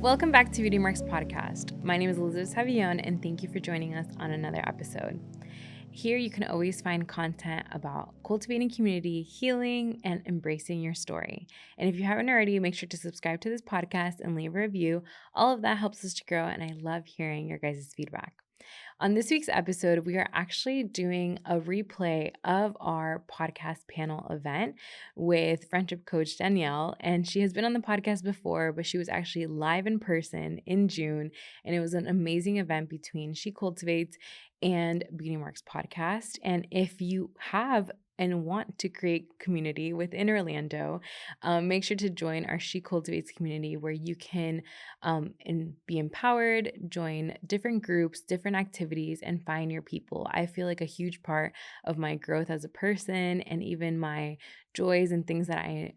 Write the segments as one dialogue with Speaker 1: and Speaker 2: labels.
Speaker 1: Welcome back to Beauty Marks Podcast. My name is Elizabeth Savillon, and thank you for joining us on another episode. Here you can always find content about cultivating community, healing, and embracing your story. And if you haven't already, make sure to subscribe to this podcast and leave a review. All of that helps us to grow, and I love hearing your guys' feedback. On this week's episode, we are actually doing a replay of our podcast panel event with friendship coach Danielle, and she has been on the podcast before, but she was actually live in person in June, and it was an amazing event between She Cultivates and Beauty Marks Podcast. And if you have and want to create community within Orlando, make sure to join our She Cultivates community, where you can be empowered, join different groups, different activities, and find your people. I feel like a huge part of my growth as a person and even my joys and things that I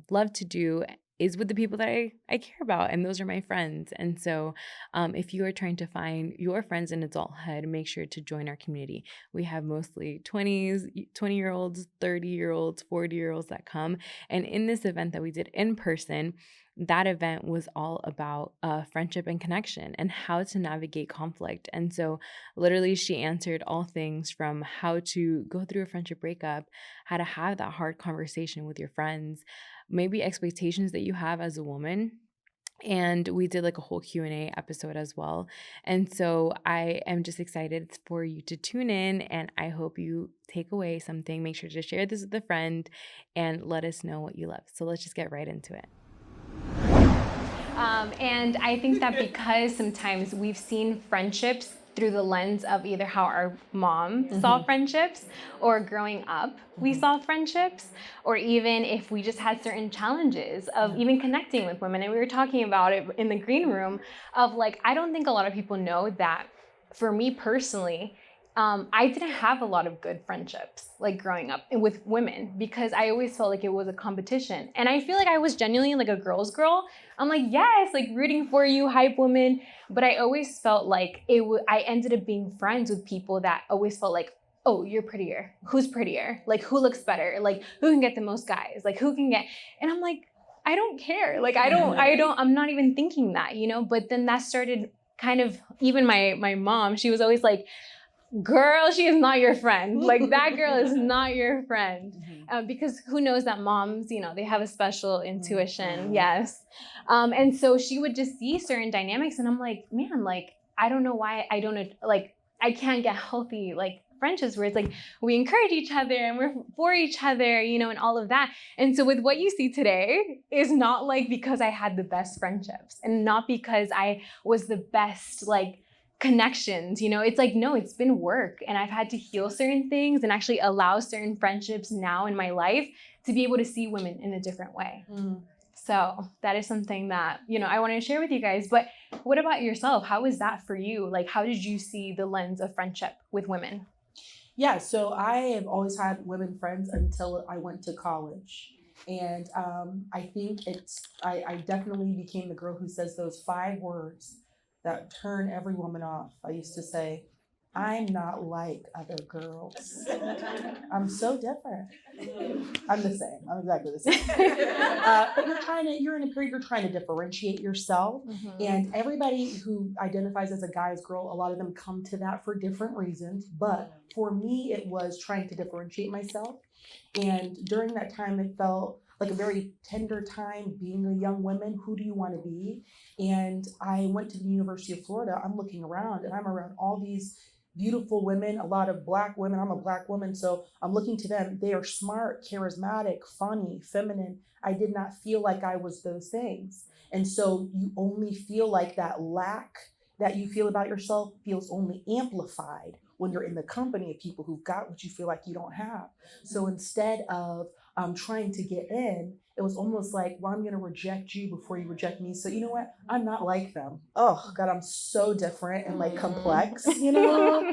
Speaker 1: love to do is with the people that I care about, and those are my friends. And so if you are trying to find your friends in adulthood, make sure to join our community. We have mostly 20-year-olds, 30-year-olds, 40-year-olds that come. And in this event that we did in person, that event was all about friendship and connection and how to navigate conflict. And so literally she answered all things from how to go through a friendship breakup, how to have that hard conversation with your friends, maybe expectations that you have as a woman. And we did like a whole Q&A episode as well. And so I am just excited for you to tune in, and I hope you take away something. Make sure to share this with a friend and let us know what you love. So let's just get right into it. And I think that because sometimes we've seen friendships through the lens of either how our mom saw friendships, or growing up we saw friendships, or even if we just had certain challenges of even connecting with women. And we were talking about it in the green room of like, I don't think a lot of people know that for me personally, I didn't have a lot of good friendships like growing up with women, because I always felt like it was a competition. And I feel like I was genuinely like a girl's girl. I'm like, yes, like rooting for you, hype woman. But I always felt like I ended up being friends with people that always felt like, oh, you're prettier. Who's prettier? Like, who looks better? Like, who can get the most guys? Like, who can get, and I'm like, I don't care. Like, I'm not even thinking that, you know? But then that started kind of, even my mom, she was always like, girl, she is not your friend. Like, that girl is not your friend. Because who knows that moms, you know, they have a special intuition. Yes. And so she would just see certain dynamics, and I'm like, man, like, I don't know why I can't get healthy, like, friendships where it's like we encourage each other and we're for each other, you know, and all of that. And so with what you see today is not like because I had the best friendships and not because I was the best, like, connections, you know. It's like, no, it's been work, and I've had to heal certain things and actually allow certain friendships now in my life to be able to see women in a different way. So that is something that, you know, I want to share with you guys. But what about yourself? How was that for you? Like, how did you see the lens of friendship with women?
Speaker 2: Yeah, so I have always had women friends until I went to college. And I think I definitely became the girl who says those 5 words that turn every woman off. I used to say, I'm not like other girls. I'm so different. I'm the same. I'm exactly the same. But you're in a period, you're trying to differentiate yourself. And everybody who identifies as a guy's girl, a lot of them come to that for different reasons. But for me, it was trying to differentiate myself. And during that time, it felt like a very tender time being a young woman. Who do you want to be? And I went to the University of Florida. I'm looking around, and I'm around all these beautiful women, a lot of Black women. I'm a Black woman, so I'm looking to them. They are smart, charismatic, funny, feminine. I did not feel like I was those things. And so you only feel like that lack that you feel about yourself feels only amplified when you're in the company of people who've got what you feel like you don't have. So instead of trying to get in, it was almost like, well, I'm going to reject you before you reject me. So you know what? I'm not like them. Oh God, I'm so different and like complex, you know?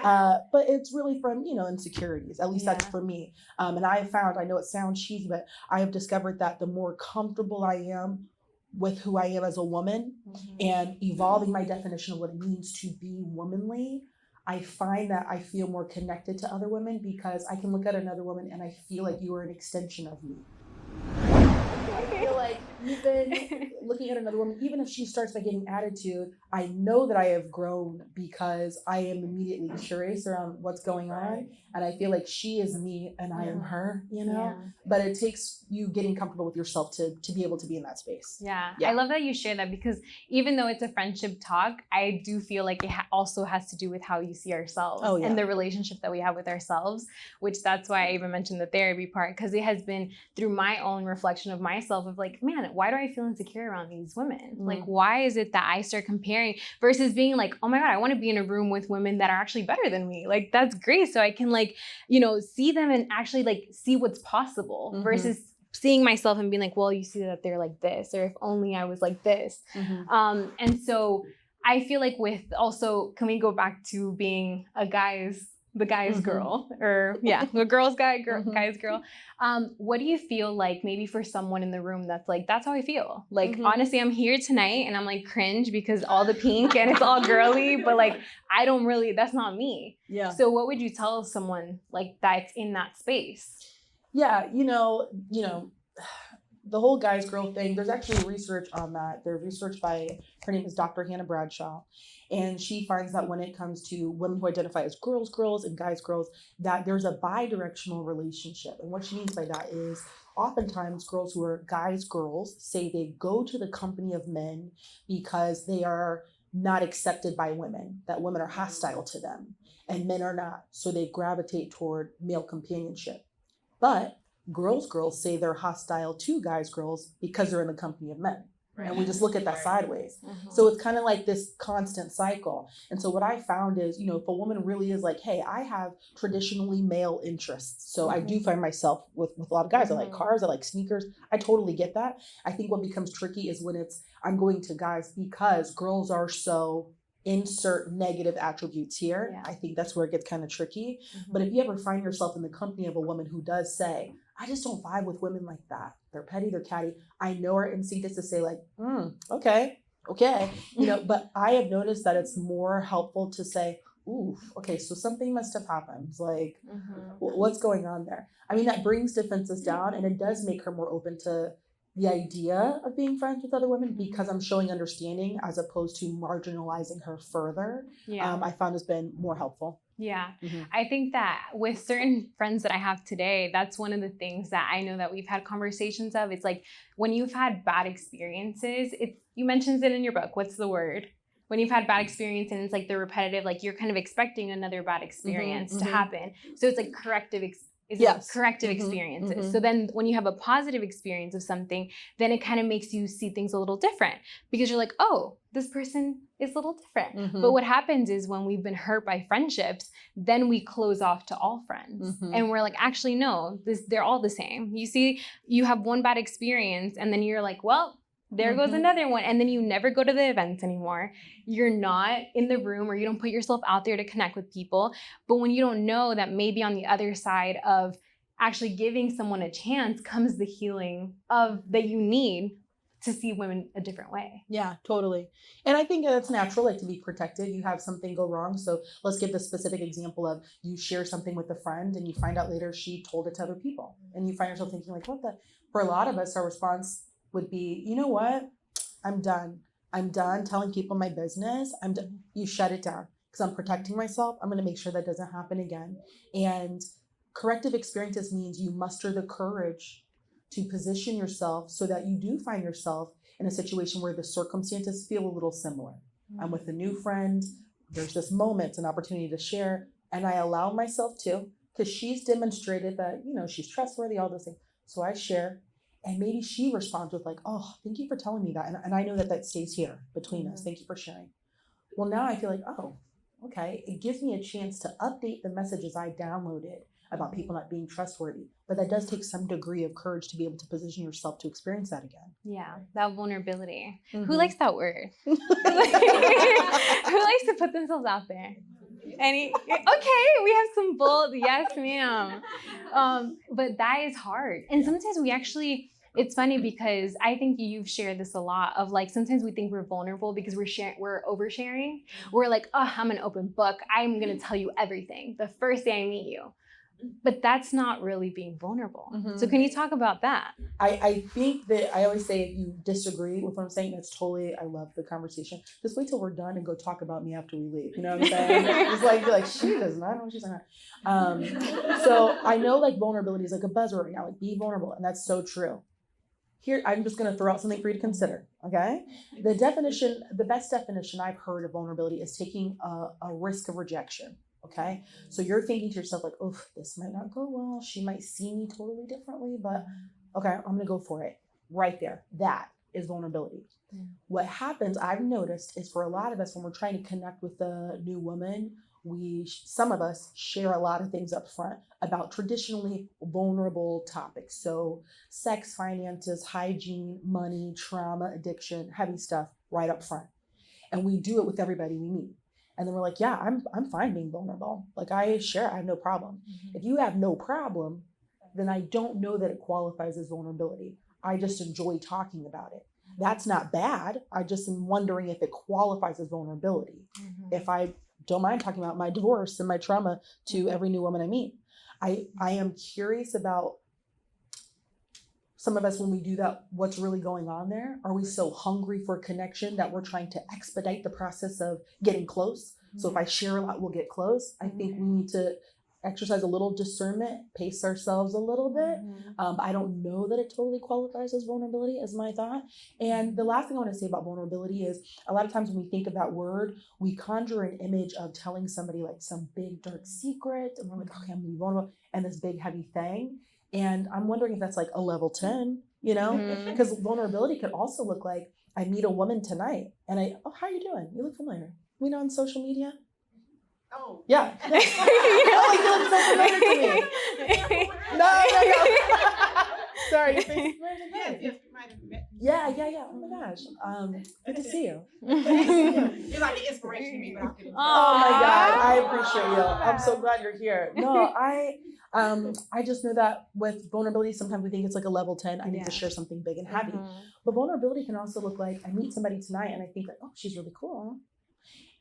Speaker 2: But it's really from, you know, insecurities. At least that's for me. And I know it sounds cheesy, but I have discovered that the more comfortable I am with who I am as a woman and evolving my definition of what it means to be womanly, I find that I feel more connected to other women because I can look at another woman and I feel like you are an extension of me. I feel like even looking at another woman, even if she starts by getting attitude, I know that I have grown because I am immediately curious around what's going on. And I feel like she is me and I am her, you know?
Speaker 1: Yeah.
Speaker 2: But it takes you getting comfortable with yourself to be able to be in that space.
Speaker 1: Yeah.
Speaker 2: Yeah.
Speaker 1: I love that you share that, because even though it's a friendship talk, I do feel like it also has to do with how you see ourselves and the relationship that we have with ourselves, which that's why I even mentioned the therapy part, because it has been through my own reflection of myself of like, man, why do I feel insecure around these women? Like, why is it that I start comparing versus being like, oh my God, I want to be in a room with women that are actually better than me. Like, that's great. So I can like, you know, see them and actually like see what's possible versus seeing myself and being like, well, you see that they're like this, or if only I was like this. And so I feel like with also, can we go back to being the guy's girl, or the girl's guy, guy's girl. What do you feel like maybe for someone in the room that's like, that's how I feel? Like, honestly, I'm here tonight and I'm like cringe because all the pink and it's all girly, but like, I don't really, that's not me.
Speaker 2: Yeah.
Speaker 1: So what would you tell someone like that's in that space?
Speaker 2: Yeah, you know, the whole guys girl thing, there's actually research on that. There's research by, her name is Dr. Hannah Bradshaw, and she finds that when it comes to women who identify as girls and guys girls, that there's a bi-directional relationship. And what she means by that is oftentimes girls who are guys girls say they go to the company of men because they are not accepted by women, that women are hostile to them and men are not, so they gravitate toward male companionship. But girls say they're hostile to girls because they're in the company of men. Right. And we just look at that sideways. So it's kind of like this constant cycle. And so what I found is, you know, if a woman really is like, hey, I have traditionally male interests. So I do find myself with a lot of guys. I like cars, I like sneakers. I totally get that. I think what becomes tricky is when I'm going to guys because girls are so insert negative attributes here. Yeah. I think that's where it gets kind of tricky. But if you ever find yourself in the company of a woman who does say, I just don't vibe with women like that. They're petty, they're catty. I know our instinct is to say like, okay, you know, but I have noticed that it's more helpful to say, ooh, okay, so something must have happened. Like, what's going on there? I mean, that brings defenses down and it does make her more open to the idea of being friends with other women because I'm showing understanding as opposed to marginalizing her further. I found has been more helpful.
Speaker 1: Yeah. I think that with certain friends that I have today, that's one of the things that I know that we've had conversations of. It's like when you've had bad experiences, you mentioned it in your book. What's the word? When you've had bad experience and it's like the repetitive, like you're kind of expecting another bad experience to happen. So it's like corrective experiences. So then when you have a positive experience of something, then it kind of makes you see things a little different because you're like, oh, this person is a little different. But what happens is when we've been hurt by friendships, then we close off to all friends. And we're like, actually, no, they're all the same. You see, you have one bad experience and then you're like, well, there goes another one. And then you never go to the events anymore. You're not in the room or you don't put yourself out there to connect with people. But when you don't know that maybe on the other side of actually giving someone a chance comes the healing that you need to see women a different way.
Speaker 2: Yeah, totally. And I think that's natural, like to be protected. You have something go wrong. So let's give the specific example of you share something with a friend and you find out later she told it to other people. And you find yourself thinking like, what the? For a lot of us, our response would be, you know what? I'm done. I'm done telling people my business. I'm done. You shut it down because I'm protecting myself. I'm going to make sure that doesn't happen again. And corrective experiences means you muster the courage to position yourself so that you do find yourself in a situation where the circumstances feel a little similar. I'm with a new friend. There's this moment, an opportunity to share. And I allow myself to, because she's demonstrated that, you know, she's trustworthy, all those things. So I share. And maybe she responds with like, oh, thank you for telling me that. And I know that stays here between us. Thank you for sharing. Well, now I feel like, oh, okay. It gives me a chance to update the messages I downloaded about people not being trustworthy. But that does take some degree of courage to be able to position yourself to experience that again.
Speaker 1: Yeah, that vulnerability. Who likes that word? Who likes to put themselves out there? Okay, we have some bold, yes ma'am. But that is hard. And sometimes it's funny because I think you've shared this a lot of like, sometimes we think we're vulnerable because we're oversharing. We're like, oh, I'm an open book. I'm going to tell you everything the first day I meet you. But that's not really being vulnerable.
Speaker 2: Mm-hmm.
Speaker 1: So can you talk about that?
Speaker 2: I think that I always say if you disagree with what I'm saying, that's totally, I love the conversation. Just wait till we're done and go talk about me after we leave. You know what I'm saying? It's like she does not know what she's talking about. So I know like vulnerability is like a buzzword right now, like be vulnerable. And that's so true. Here, I'm just going to throw out something for you to consider. Okay. The best definition I've heard of vulnerability is taking a risk of rejection. Okay. So you're thinking to yourself like, oh, this might not go well. She might see me totally differently, but okay, I'm going to go for it. Right there. That is vulnerability. What happens, I've noticed, is for a lot of us, when we're trying to connect with a new woman, some of us share a lot of things up front about traditionally vulnerable topics. So sex, finances, hygiene, money, trauma, addiction, heavy stuff right up front. And we do it with everybody we meet. And then we're like, yeah, I'm fine being vulnerable. Like I have no problem. If you have no problem, then I don't know that it qualifies as vulnerability. I just enjoy talking about it. That's not bad. I just am wondering if it qualifies as vulnerability. If I don't mind talking about my divorce and my trauma to every new woman I meet. I am curious about some of us when we do that, what's really going on there? Are we so hungry for connection that we're trying to expedite the process of getting close? So if I share a lot, we'll get close. I think we need to exercise a little discernment, pace ourselves a little bit. I don't know that it totally qualifies as vulnerability, as my thought. And the last thing I want to say about vulnerability is a lot of times when we think of that word, we conjure an image of telling somebody like some big dark secret, and we're like, okay, I'm gonna be vulnerable, and this big heavy thing. And I'm wondering if that's like a level 10, you know, because vulnerability could also look like I meet a woman tonight and oh, how are you doing? You look familiar. We know on social media. Oh. Yeah. Oh, you look so familiar to me. No. Sorry. Your face
Speaker 3: Yes, we might have met.
Speaker 2: Yeah. Oh my gosh. Good to see you.
Speaker 3: You're like the inspiration to me, but I couldn't.
Speaker 2: Oh my God. I appreciate you. I'm so glad you're here. No, I just know that with vulnerability, sometimes we think it's like a level 10. I need to share something big and heavy. But vulnerability can also look like I meet somebody tonight and I think like, oh, she's really cool.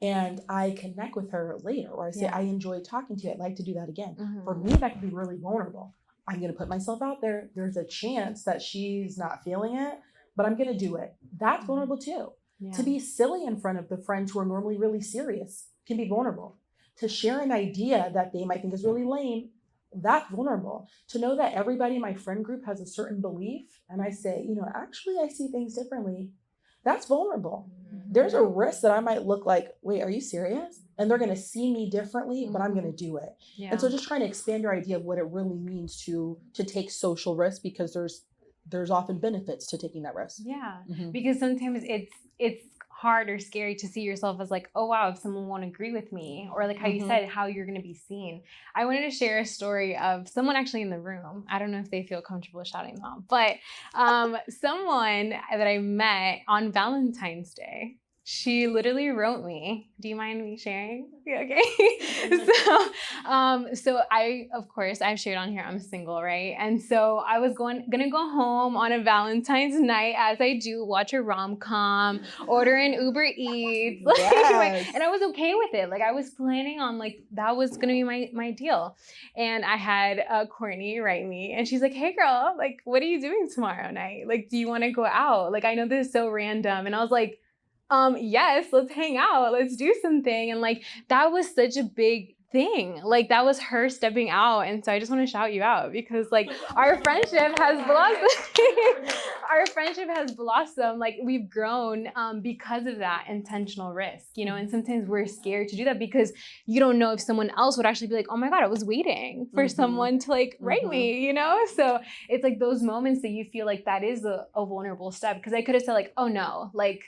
Speaker 2: And I connect with her later, or I say, I enjoy talking to you. I'd like to do that again. For me, that can be really vulnerable. I'm going to put myself out there. There's a chance that she's not feeling it, but I'm going to do it. That's vulnerable too. To be silly in front of the friends who are normally really serious can be vulnerable. To share an idea that they might think is really lame, that's vulnerable. To know that everybody in my friend group has a certain belief, and I say, actually I see things differently, that's vulnerable. There's a risk that I might look like, wait, are you serious? And they're going to see me differently, but I'm going to do it. And so just trying to expand your idea of what it really means to take social risk, because there's often benefits to taking that risk.
Speaker 1: Because sometimes it's hard or scary to see yourself as like, oh wow, if someone won't agree with me, or like how you said, how you're going to be seen. I wanted to share a story of someone actually in the room. I don't know if they feel comfortable shouting them out, but someone that I met on Valentine's Day. She literally wrote me. Do you mind me sharing? Okay. So of course, I've shared on here, I'm single, right? And so I was gonna go home on a Valentine's night, as I do, watch a rom-com, order an Uber Eats. And I was okay with it. Like I was planning on like, that was gonna be my deal. And I had Courtney write me and she's like, hey girl, like, what are you doing tomorrow night? Like, do you wanna go out? Like, I know this is so random. And I was like, yes, let's hang out. Let's do something. And like, that was such a big thing. Like that was her stepping out. And so I just want to shout you out because like our friendship has blossomed. Our friendship has blossomed. Like we've grown because of that intentional risk, and sometimes we're scared to do that because you don't know if someone else would actually be like, oh my God, I was waiting for someone to like write me, So it's like those moments that you feel like that is a vulnerable step, because I could have said like, oh no, like,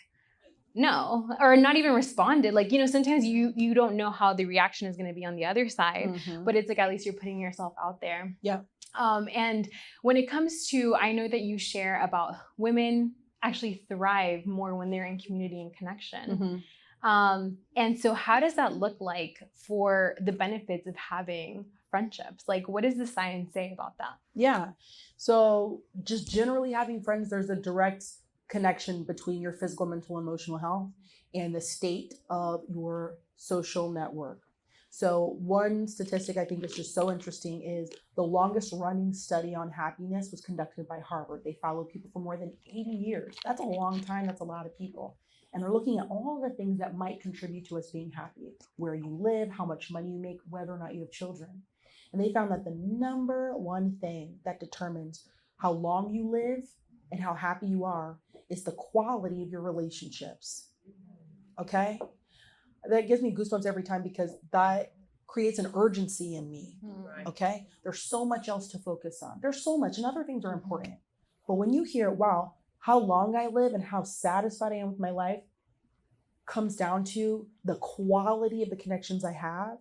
Speaker 1: no, or not even responded. Like, sometimes you don't know how the reaction is going to be on the other side, but it's like, at least you're putting yourself out there.
Speaker 2: Yeah.
Speaker 1: And when it comes to, I know that you share about women actually thrive more when they're in community and connection. And so how does that look like for the benefits of having friendships? Like, what does the science say about that?
Speaker 2: Yeah. So just generally having friends, there's a direct connection between your physical, mental, emotional health and the state of your social network. So one statistic I think is just so interesting is the longest running study on happiness was conducted by Harvard. They followed people for more than 80 years. That's a long time. That's a lot of people. And they're looking at all the things that might contribute to us being happy, where you live, how much money you make, whether or not you have children. And they found that the number one thing that determines how long you live and how happy you are is the quality of your relationships. Okay? That gives me goosebumps every time because that creates an urgency in me. Okay? There's so much else to focus on. There's so much, and other things are important. But when you hear, wow, how long I live and how satisfied I am with my life comes down to the quality of the connections I have,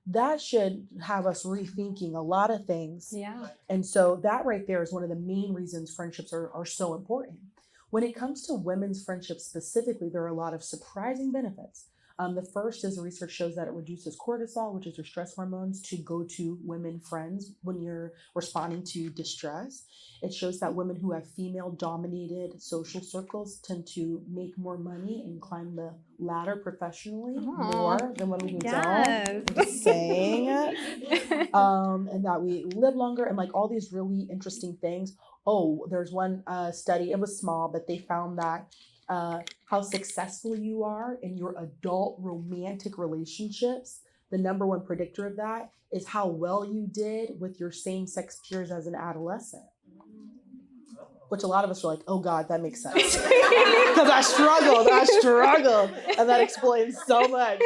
Speaker 2: that should have us rethinking a lot of things.
Speaker 1: Yeah.
Speaker 2: And so that right there is one of the main reasons friendships are so important. When it comes to women's friendships specifically, there are a lot of surprising benefits. The first is the research shows that it reduces cortisol, which is your stress hormones, to go to women friends when you're responding to distress. It shows that women who have female-dominated social circles tend to make more money and climb the ladder professionally more than women who don't. I'm just saying. And that we live longer and like all these really interesting things. Oh, there's one study, it was small, but they found that how successful you are in your adult romantic relationships, the number one predictor of that is how well you did with your same-sex peers as an adolescent. Which a lot of us are like, oh God, that makes sense. Because I struggled. And that explains so much,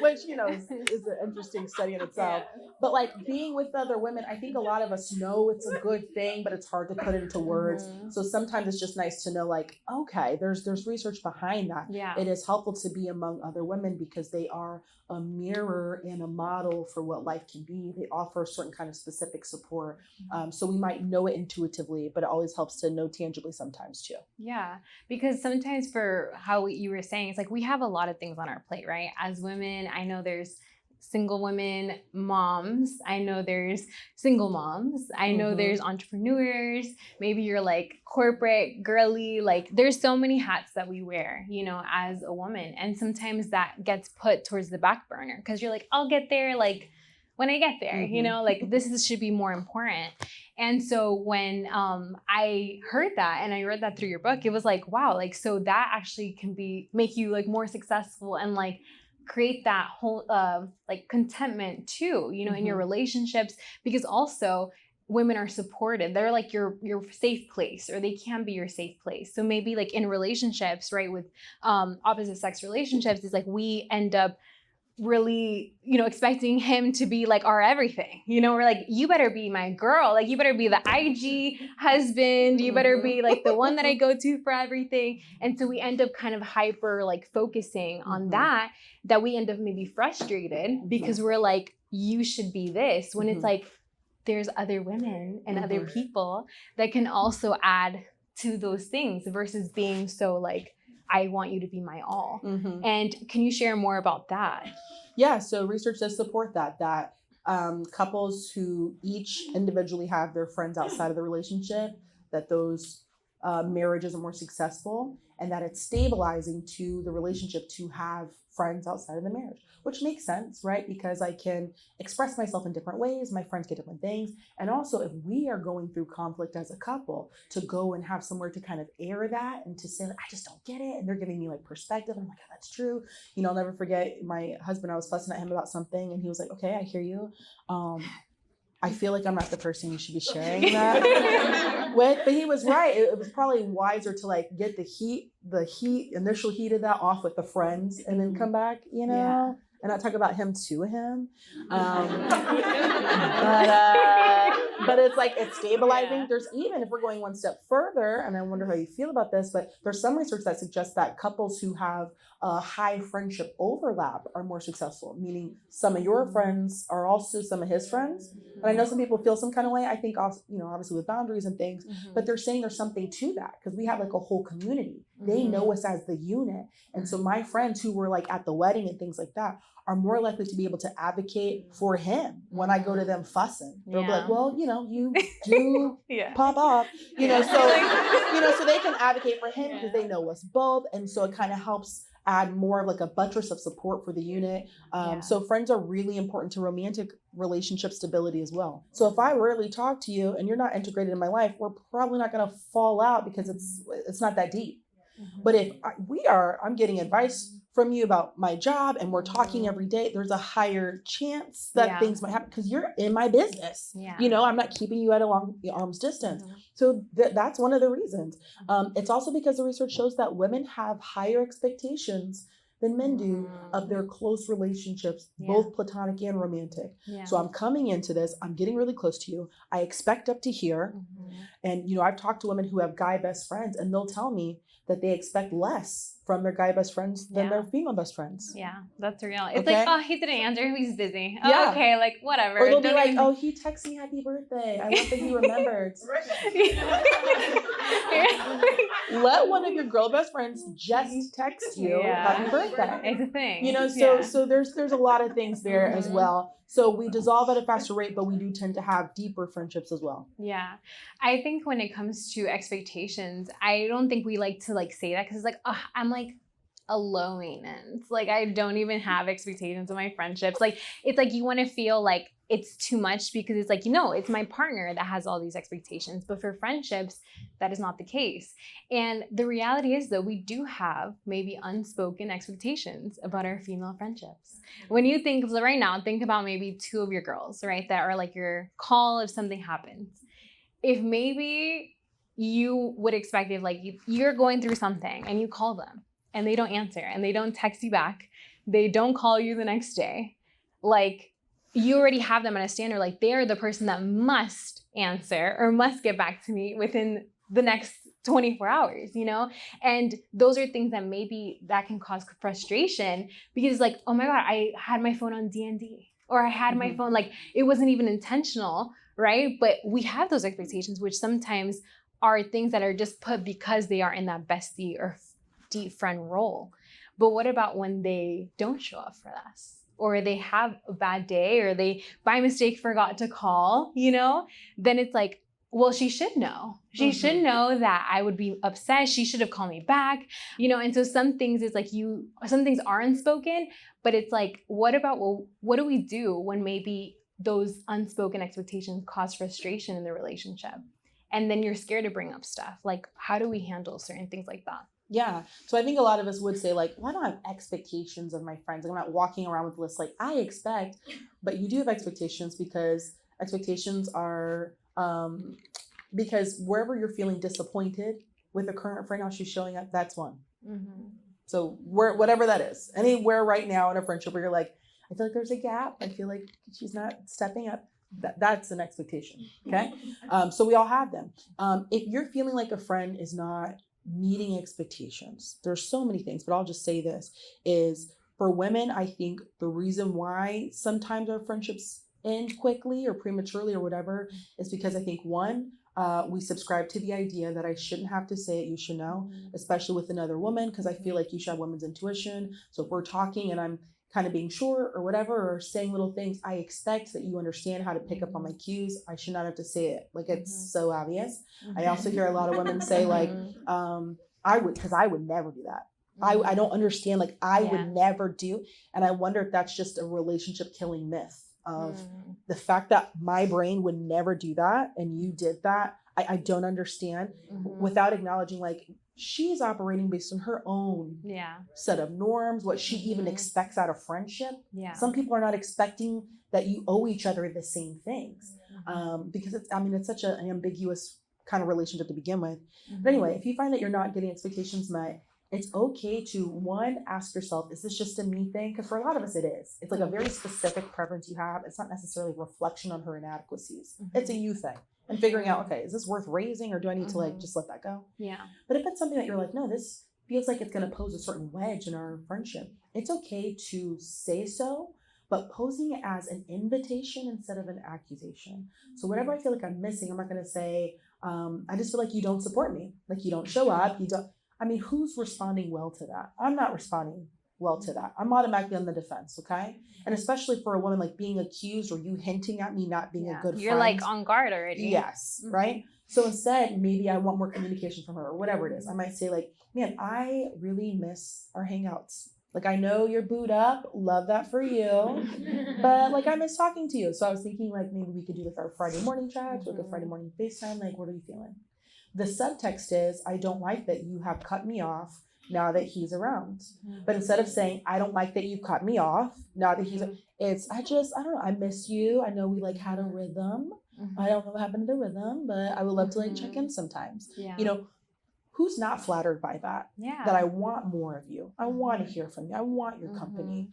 Speaker 2: which, is an interesting study in itself. But like being with other women, I think a lot of us know it's a good thing, but it's hard to put into words. So sometimes it's just nice to know like, okay, there's research behind that.
Speaker 1: Yeah.
Speaker 2: It is helpful to be among other women because they are a mirror and a model for what life can be. They offer a certain kind of specific support. So we might know it intuitively, but it always helps to know tangibly sometimes too.
Speaker 1: Yeah, because sometimes for how you were saying, it's like we have a lot of things on our plate, right? As women, I know there's single women moms. I know there's single moms. I know there's entrepreneurs. Maybe you're like corporate girly. Like there's so many hats that we wear, as a woman. And sometimes that gets put towards the back burner because you're like, I'll get there like when I get there, like this should be more important. And so when I heard that and I read that through your book, it was like, wow, like, so that actually can make you like more successful and like create that whole like contentment too, in your relationships, because also women are supported. They're like your safe place, or they can be your safe place. So maybe like in relationships, right, with opposite sex relationships, it's like we end up really, expecting him to be like our everything. We're like, you better be my girl. Like, you better be the IG husband. You better be like the one that I go to for everything. And so we end up kind of hyper like focusing on that we end up maybe frustrated because we're like, you should be this, when it's like, there's other women and other people that can also add to those things versus being so like, I want you to be my all. And can you share more about that?
Speaker 2: Yeah, so research does support that couples who each individually have their friends outside of the relationship, that those marriages are more successful, and that it's stabilizing to the relationship to have friends outside of the marriage, which makes sense, right? Because I can express myself in different ways. My friends get different things. And also if we are going through conflict as a couple, to go and have somewhere to kind of air that and to say, like, I just don't get it. And they're giving me like perspective. I'm like, oh, that's true. I'll never forget my husband. I was fussing at him about something and he was like, okay, I hear you. I feel like I'm not the person you should be sharing that with, but he was right. It was probably wiser to like get the initial heat of that off with the friends and then come back, and not talk about him to him. But it's like, it's stabilizing. There's even, if we're going one step further, and I wonder how you feel about this, but there's some research that suggests that couples who have a high friendship overlap are more successful, meaning some of your friends are also some of his friends. And I know some people feel some kind of way. I think, obviously with boundaries and things, but they're saying there's something to that because we have like a whole community. They know us as the unit. And so my friends who were like at the wedding and things like that are more likely to be able to advocate for him when I go to them fussing. They'll be like, well, you do pop off, so they can advocate for him because they know us both. And so it kind of helps add more of like a buttress of support for the unit. So friends are really important to romantic relationship stability as well. So if I rarely talk to you and you're not integrated in my life, we're probably not going to fall out because it's not that deep. But if I'm getting advice from you about my job and we're talking every day, there's a higher chance that things might happen because you're in my business. I'm not keeping you at a long arm's distance. So that's one of the reasons. It's also because the research shows that women have higher expectations than men do of their close relationships, both platonic and romantic. So I'm coming into this, I'm getting really close to you. I expect up to here. And, I've talked to women who have guy best friends and they'll tell me that they expect less from their guy best friends than their female best friends.
Speaker 1: Yeah, that's real. It's like, oh, he didn't answer. He's busy. Oh,
Speaker 2: Yeah.
Speaker 1: okay, like whatever.
Speaker 2: Or they'll be like, oh, he texted me happy birthday. I love that he remembered. Let one of your girl best friends just text you happy birthday.
Speaker 1: It's a thing.
Speaker 2: So there's a lot of things there as well. So we dissolve at a faster rate, but we do tend to have deeper friendships as well.
Speaker 1: Yeah. I think when it comes to expectations, I don't think we like to say that because it's like, oh, I'm like a low maintenance. Like I don't even have expectations of my friendships. Like it's like you want to feel like it's too much because it's like, it's my partner that has all these expectations. But for friendships, that is not the case. And the reality is though, we do have maybe unspoken expectations about our female friendships. When you think right now, think about maybe 2 of your girls, right? That are like your call if something happens. If maybe you would expect if like you're going through something and you call them and they don't answer and they don't text you back, they don't call you the next day, like you already have them at a standard, like they're the person that must answer or must get back to me within the next 24 hours, And those are things that maybe that can cause frustration because like, oh my God, I had my phone on DND or I had my phone, like it wasn't even intentional, right? But we have those expectations, which sometimes are things that are just put because they are in that bestie or deep friend role. But what about when they don't show up for us? Or they have a bad day, or they by mistake forgot to call, then it's like, well, she should know. She should know that I would be upset. She should have called me back, and so some things it's like some things are unspoken, but it's like, what about, well, what do we do when maybe those unspoken expectations cause frustration in the relationship? And then you're scared to bring up stuff. Like, how do we handle certain things like that?
Speaker 2: Yeah. So I think a lot of us would say like, well, I don't have expectations of my friends. Like, I'm not walking around with a list like I expect, but you do have expectations because expectations are, because wherever you're feeling disappointed with a current friend, how she's showing up, that's one. So whatever that is, anywhere right now in a friendship where you're like, I feel like there's a gap. I feel like she's not stepping up. That's an expectation. Okay. So we all have them. If you're feeling like a friend is not meeting expectations, there's so many things, but I'll just say this is for women, I think the reason why sometimes our friendships end quickly or prematurely or whatever is because I think one, we subscribe to the idea that I shouldn't have to say it, you should know, especially with another woman, because I feel like you should have women's intuition. So if we're talking and I'm kind of being short or whatever, or saying little things, I expect that you understand how to pick up on my cues. I should not have to say it. Like, it's so obvious. I also hear a lot of women say like, I would never do that. I don't understand. Like I would never do. And I wonder if that's just a relationship killing myth of the fact that my brain would never do that. And you did that. I don't understand without acknowledging like, she's operating based on her own set of norms, what she even expects out of friendship. Some people are not expecting that you owe each other the same things because it's such an ambiguous kind of relationship to begin with. But anyway, if you find that you're not getting expectations met, it's okay to one, ask yourself, is this just a me thing? Because for a lot of us it is. It's like a very specific preference you have. It's not necessarily a reflection on her inadequacies. It's a you thing. And figuring out, okay, is this worth raising or do I need to like just let that go? But if it's something that you're like, no, this feels like it's going to pose a certain wedge in our friendship, it's okay to say so, but posing it as an invitation instead of an accusation. So whatever I feel like I'm missing, I'm not going to say, I just feel like you don't support me. Like you don't show up. Who's responding well to that? I'm not responding well to that. I'm automatically on the defense, okay? And especially for a woman, like being accused or you hinting at me not being a good friend.
Speaker 1: You're like on guard already.
Speaker 2: Yes, right? So instead, maybe I want more communication from her or whatever it is. I might say like, man, I really miss our hangouts. Like, I know you're booed up. Love that for you. But like, I miss talking to you. So I was thinking like, maybe we could do like our Friday morning chats, like a Friday morning FaceTime. Like, what are you feeling? The subtext is, I don't like that you have cut me off now that he's around. But instead of saying, I don't like that you cut me off now that he's, it's, I don't know, I miss you. I know we like had a rhythm. I don't know what happened to the rhythm, but I would love to like check in sometimes.
Speaker 1: Yeah.
Speaker 2: You know, who's not flattered by that?
Speaker 1: Yeah.
Speaker 2: That I want more of you. I want to hear from you. I want your company.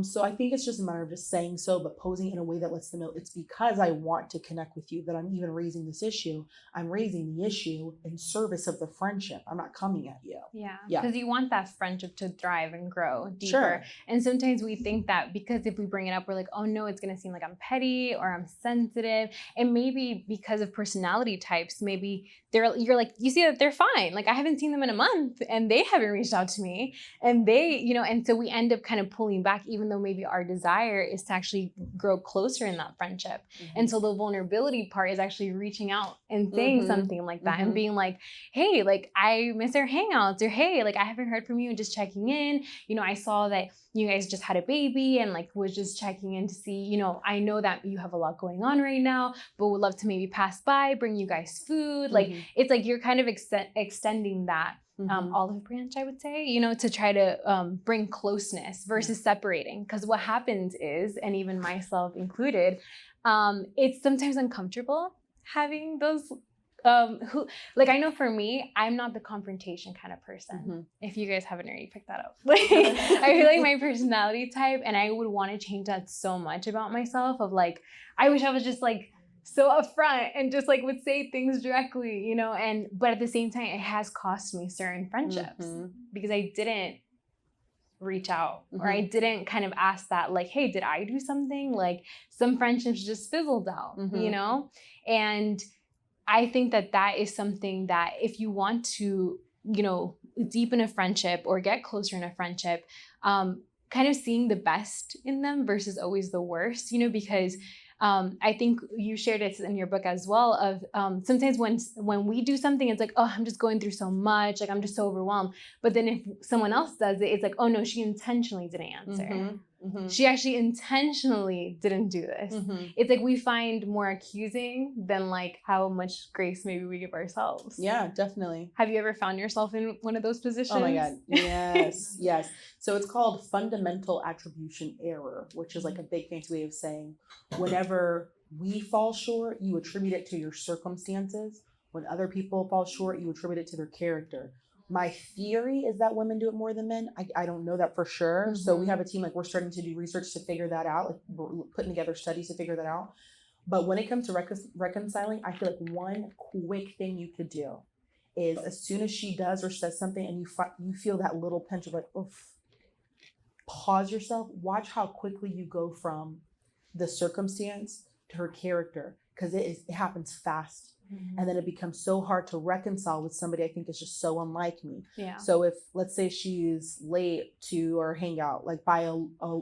Speaker 2: So I think it's just a matter of just saying so, but posing it in a way that lets them know it's because I want to connect with you that I'm even raising this issue. I'm raising the issue in service of the friendship. I'm not coming at you.
Speaker 1: Yeah.
Speaker 2: Yeah.
Speaker 1: Because you want that friendship to thrive and grow deeper.
Speaker 2: Sure.
Speaker 1: And sometimes we think that because if we bring it up, we're like, oh no, it's going to seem like I'm petty or I'm sensitive. And maybe because of personality types, maybe you're like, you see that they're fine. Like, I haven't seen them in a month and they haven't reached out to me, and they, you know, and so we end up kind of pulling back, even though maybe our desire is to actually grow closer in that friendship. And so the vulnerability part is actually reaching out and saying something like that and being like, hey, like, I miss our hangouts, or hey, like, I haven't heard from you, and just checking in. You know, I saw that you guys just had a baby and like was just checking in to see, you know, I know that you have a lot going on right now, but would love to maybe pass by, bring you guys food. Like, it's like you're kind of extending that olive branch, I would say, you know, to try to bring closeness versus separating. Because what happens is, and even myself included, it's sometimes uncomfortable having those who, like, I know for me, I'm not the confrontation kind of person. If you guys haven't already picked that up, like, I feel like my personality type, and I would want to change that so much about myself, of like, I wish I was just like so upfront and just like would say things directly, you know, and but at the same time, it has cost me certain friendships because I didn't reach out or I didn't kind of ask that, like, hey, did I do something? Like, some friendships just fizzled out, you know? And I think that that is something that if you want to, you know, deepen a friendship or get closer in a friendship, kind of seeing the best in them versus always the worst, you know, because I think you shared it in your book as well of sometimes when we do something, it's like, oh, I'm just going through so much, like I'm just so overwhelmed. But then if someone else does it, it's like, oh no, she intentionally didn't answer. She actually intentionally didn't do this. It's like we find more accusing than like how much grace maybe we give ourselves.
Speaker 2: Yeah, definitely.
Speaker 1: Have you ever found yourself in one of those positions?
Speaker 2: Oh my God. Yes. Yes. So it's called fundamental attribution error, which is like a big fancy way of saying whenever we fall short, you attribute it to your circumstances. When other people fall short, you attribute it to their character. My theory is that women do it more than men. I don't know that for sure. So we have a team, like we're starting to do research to figure that out. Like we're putting together studies to figure that out. But when it comes to reconciling, I feel like one quick thing you could do is as soon as she does or says something and you feel that little pinch of like, oof, pause yourself, watch how quickly you go from the circumstance to her character, because it happens fast. And then it becomes so hard to reconcile with somebody I think is just so unlike me.
Speaker 1: Yeah.
Speaker 2: So if, let's say she's late to our hangout, like by a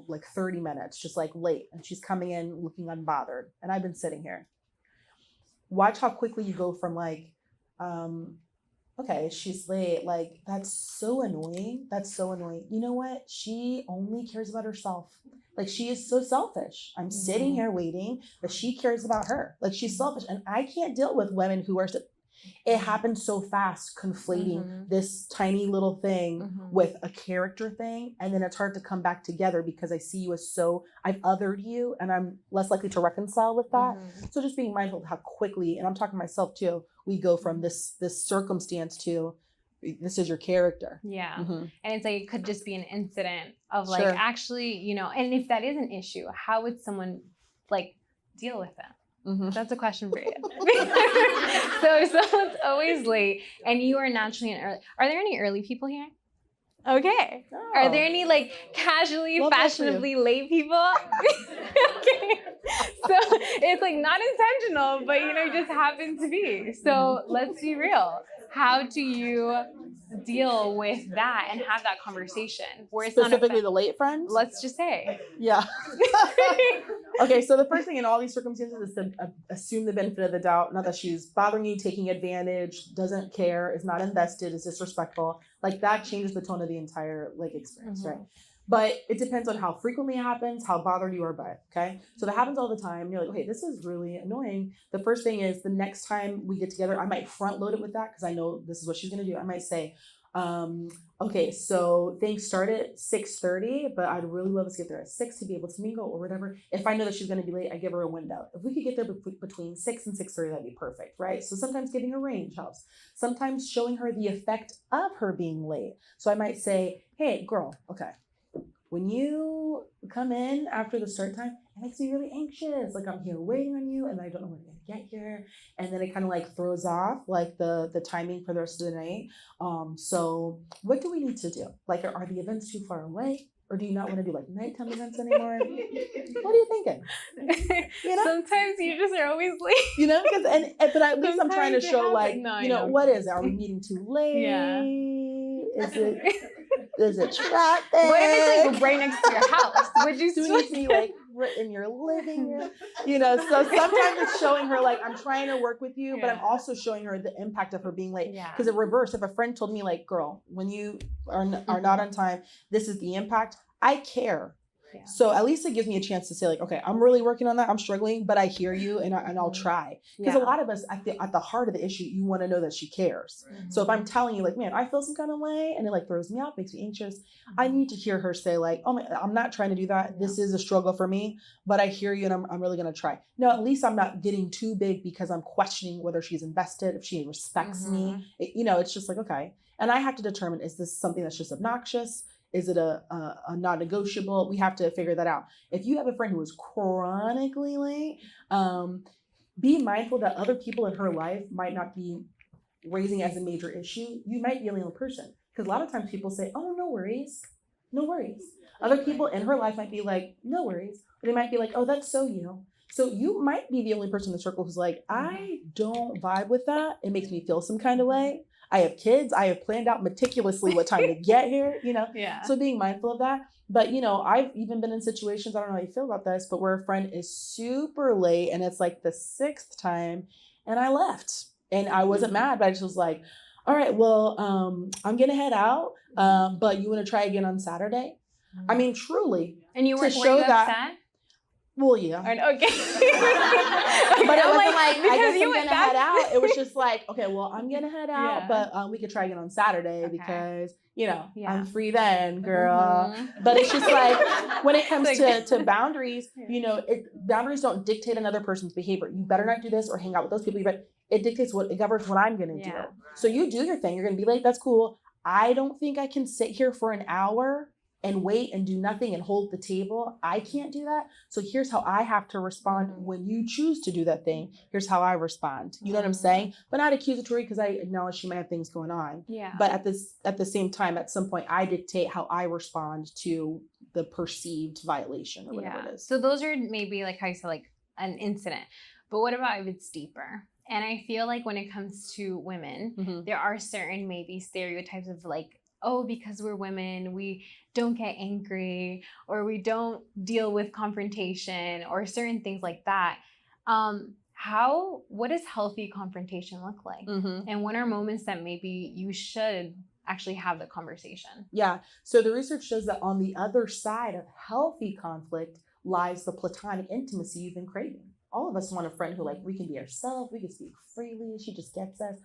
Speaker 2: like 30 minutes, just like late, and she's coming in looking unbothered, and I've been sitting here. Watch how quickly you go from like, okay, she's late. Like, that's so annoying. That's so annoying. You know what? She only cares about herself. Like, she is so selfish. I'm sitting here waiting, but she cares about her. Like, she's selfish. And I can't deal with women who are, it happens so fast, conflating this tiny little thing with a character thing. And then it's hard to come back together because I see you as so, I've othered you and I'm less likely to reconcile with that. So just being mindful of how quickly, and I'm talking to myself too, we go from this circumstance to, this is your character.
Speaker 1: Yeah. And it's like, it could just be an incident of like, actually, you know, and if that is an issue, how would someone like deal with that? That's a question for you. So if someone's always late and you are naturally an early, are there any early people here? Okay. Oh. Are there any like casually, fashionably late people? Okay. So it's like not intentional, but you know, just happen to be. So let's be real. how do you deal with that and have that conversation where it's
Speaker 2: Specifically
Speaker 1: not
Speaker 2: the late friends?
Speaker 1: let's just say.
Speaker 2: Yeah. Okay, so the first thing in all these circumstances is to assume the benefit of the doubt. Not that she's bothering you, taking advantage, doesn't care, is not invested, is disrespectful. Like that changes the tone of the entire like experience, right? But it depends on how frequently it happens, how bothered you are by it, okay? So that happens all the time. You're like, okay, this is really annoying. The first thing is the next time we get together, I might front load it with that because I know this is what she's gonna do. I might say, okay, so things start at 6:30, but I'd really love us to get there at 6 to be able to mingle or whatever. If I know that she's gonna be late, I give her a window. If we could get there between 6 and 6:30, that'd be perfect, right? So sometimes giving a range helps. Sometimes showing her the effect of her being late. So I might say, hey, girl, okay. When you come in after the start time, it makes me really anxious. Like I'm here waiting on you and I don't know when you're gonna get here. And then it kind of like throws off like the timing for the rest of the night. So what do we need to do? Like are the events too far away? Or do you not want to do like nighttime events anymore? What are you thinking? You know?
Speaker 1: Sometimes you just are always late.
Speaker 2: You know, but at least I'm trying to
Speaker 1: Sometimes it
Speaker 2: show
Speaker 1: happens.
Speaker 2: like,
Speaker 1: No,
Speaker 2: you know, what is it? Are we meeting too late?
Speaker 1: Yeah.
Speaker 2: Is it traffic?
Speaker 1: What if it's like right next to your house? Would you
Speaker 2: Do we
Speaker 1: still
Speaker 2: need to be like in your living room? You know, so sometimes it's showing her like I'm trying to work with you, but I'm also showing her the impact of her being late.
Speaker 1: Yeah.
Speaker 2: Because in reverse, if a friend told me like, girl, when you are not on time, this is the impact. I care.
Speaker 1: Yeah.
Speaker 2: So at least it gives me a chance to say like, okay, I'm really working on that. I'm struggling, but I hear you and I'll try. Because a lot of us at the heart of the issue, you want to know that she cares. So if I'm telling you like, man, I feel some kind of way and it like throws me off, makes me anxious, I need to hear her say like, oh, I'm not trying to do that. This is a struggle for me, but I hear you and I'm really going to try. No, at least I'm not getting too big because I'm questioning whether she's invested, if she respects me. You know, it's just like, okay. And I have to determine, is this something that's just obnoxious? Is it a non-negotiable? We have to figure that out. If you have a friend who is chronically late, be mindful that other people in her life might not be raising it as a major issue. You might be the only person. Because a lot of times people say, oh, no worries. No worries. Other people in her life might be like, no worries. Or they might be like, oh, that's so you. So you might be the only person in the circle who's like, I don't vibe with that. It makes me feel some kind of way. I have kids. I have planned out meticulously what time to get here, you know?
Speaker 1: Yeah.
Speaker 2: So being mindful of that. But, you know, I've even been in situations, I don't know how you feel about this, but where a friend is super late and it's like the 6th time and I left. And I wasn't mad, but I just was like, all right, well, I'm going to head out. But you want to try again on Saturday? I mean, truly.
Speaker 1: And you were
Speaker 2: show that,
Speaker 1: upset?
Speaker 2: Well, yeah.
Speaker 1: Okay.
Speaker 2: But it
Speaker 1: I'm
Speaker 2: wasn't like, I
Speaker 1: because
Speaker 2: guess
Speaker 1: you
Speaker 2: I'm
Speaker 1: went
Speaker 2: gonna head
Speaker 1: back.
Speaker 2: out. It was just like, okay, well, I'm gonna head out,
Speaker 1: Yeah.
Speaker 2: but we could try again on Saturday
Speaker 1: Okay.
Speaker 2: because, you know,
Speaker 1: Yeah.
Speaker 2: I'm free then, girl. But it's just like, when it comes to boundaries, you know, boundaries don't dictate another person's behavior. You better not do this or hang out with those people. But it dictates it governs what I'm gonna do. So you do your thing. You're gonna be late. That's cool. I don't think I can sit here for an hour and wait and do nothing and hold the table. I can't do that. So here's how I have to respond when you choose to do that thing. Here's how I respond. You know what I'm saying? But not accusatory because I acknowledge she might have things going on.
Speaker 1: Yeah.
Speaker 2: But at the same time, at some point, I dictate how I respond to the perceived violation or whatever it is.
Speaker 1: So those are maybe like how you said, like an incident. But what about if it's deeper? And I feel like when it comes to women, there are certain maybe stereotypes of like, oh, because we're women, we don't get angry or we don't deal with confrontation or certain things like that. What does healthy confrontation look like? And what are moments that maybe you should actually have the conversation? Yeah.
Speaker 2: So the research shows that on the other side of healthy conflict lies the platonic intimacy you've been craving. All of us want a friend who like, we can be ourselves, we can speak freely, she just gets us.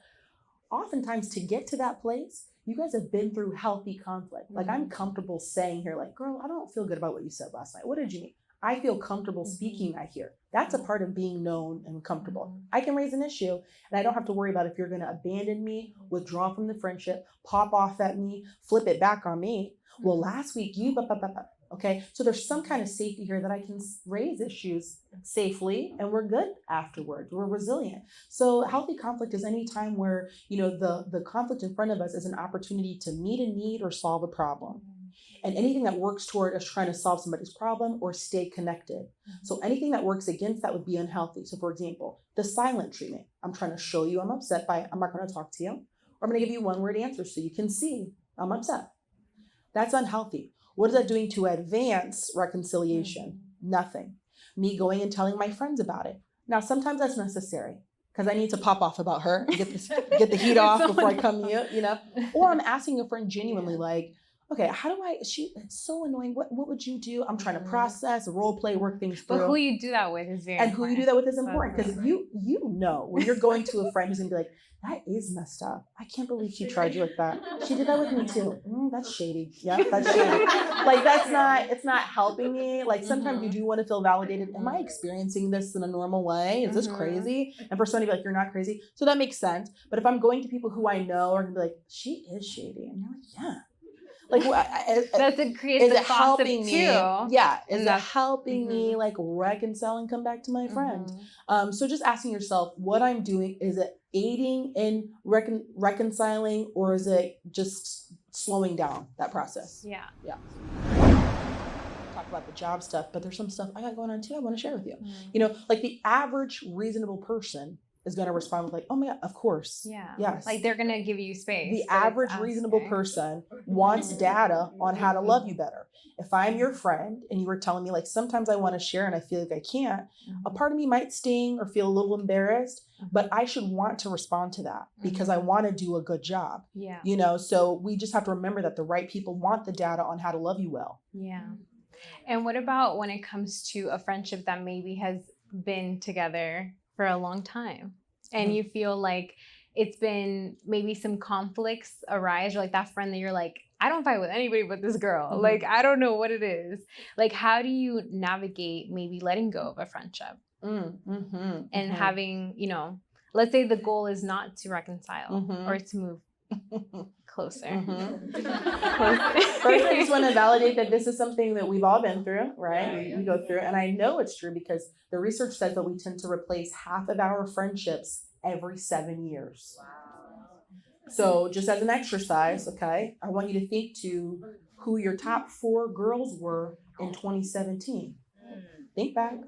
Speaker 2: Oftentimes to get to that place, you guys have been through healthy conflict. Like I'm comfortable saying here, like, girl, I don't feel good about what you said last night. What did you mean? I feel comfortable speaking that here. That's a part of being known and comfortable. I can raise an issue and I don't have to worry about if you're gonna abandon me, withdraw from the friendship, pop off at me, flip it back on me. Well, last week you, okay? So there's some kind of safety here that I can raise issues safely and we're good afterward. We're resilient. So healthy conflict is any time where, you know, the conflict in front of us is an opportunity to meet a need or solve a problem. And anything that works toward us trying to solve somebody's problem or stay connected. So anything that works against that would be unhealthy. So for example, the silent treatment. I'm trying to show you I'm upset by, I'm not going to talk to you. or I'm going to give you one word answers so you can see I'm upset. That's unhealthy. What is that doing to advance reconciliation? Nothing. Me going and telling my friends about it. Now, sometimes that's necessary because I need to pop off about her and get the heat off before I come to you, Or I'm asking a friend genuinely, like, okay, it's so annoying. What would you do? I'm trying to process, role play, work things through.
Speaker 1: But who you do that with is very important.
Speaker 2: And who you do that with is important because you know when you're going to a friend who's going to be like, that is messed up. I can't believe she tried you like that. She did that with me too. That's shady. Yeah, that's shady. Like it's not helping me. Like sometimes you do want to feel validated. Am I experiencing this in a normal way? Is this crazy? And for somebody to be like, you're not crazy. So that makes sense. But if I'm going to people who I know are going to be like, she is shady. And you're like, yeah. Like,
Speaker 1: that creates
Speaker 2: is
Speaker 1: the
Speaker 2: it helping
Speaker 1: too.
Speaker 2: me? Yeah, is it helping me like reconcile and come back to my friend? So just asking yourself, what I'm doing, is it aiding in reconciling, or is it just slowing down that process?
Speaker 1: Yeah.
Speaker 2: Talk about the job stuff, but there's some stuff I got going on too I want to share with you. Like the average reasonable person is going to respond with like, oh my God, of course.
Speaker 1: Yeah.
Speaker 2: Yes.
Speaker 1: Like they're going to give you space.
Speaker 2: The average reasonable person wants data on how to love you better. If I'm your friend and you were telling me like, sometimes I want to share and I feel like I can't, a part of me might sting or feel a little embarrassed, but I should want to respond to that because I want to do a good job.
Speaker 1: Yeah.
Speaker 2: So we just have to remember that the right people want the data on how to love you well.
Speaker 1: Yeah. And what about when it comes to a friendship that maybe has been together for a long time and you feel like it's been maybe some conflicts arise, or like that friend that you're like, I don't fight with anybody but this girl. Like, I don't know what it is. Like, how do you navigate maybe letting go of a friendship and having, let's say the goal is not to reconcile or to move closer.
Speaker 2: First, I just want to validate that this is something that we've all been through, right? We go through it. And I know it's true because the research says that we tend to replace half of our friendships every 7 years. So just as an exercise, okay, I want you to think to who your top 4 girls were in 2017. Think back.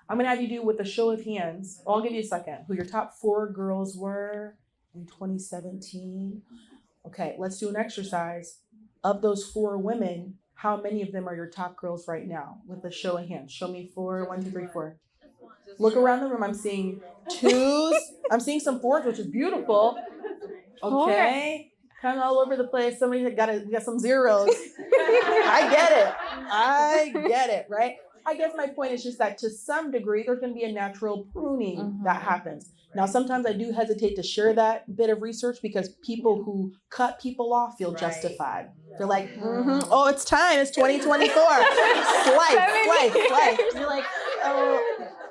Speaker 2: I'm going to have you do with a show of hands. I'll give you a second. Who your top 4 girls were in 2017. Okay, let's do an exercise. Of those 4 women, how many of them are your top girls right now? With a show of hands. Show me 4. 1, 2, 3, 4. Look around the room. I'm seeing 2s. I'm seeing some 4s, which is beautiful. Okay. Kind of all over the place. Somebody we got some 0s. I get it, right? I guess my point is just that to some degree, there's going to be a natural pruning that happens. Now, sometimes I do hesitate to share that bit of research because people who cut people off feel justified. They're like, oh, it's time. It's 2024. Slice. You're like, oh,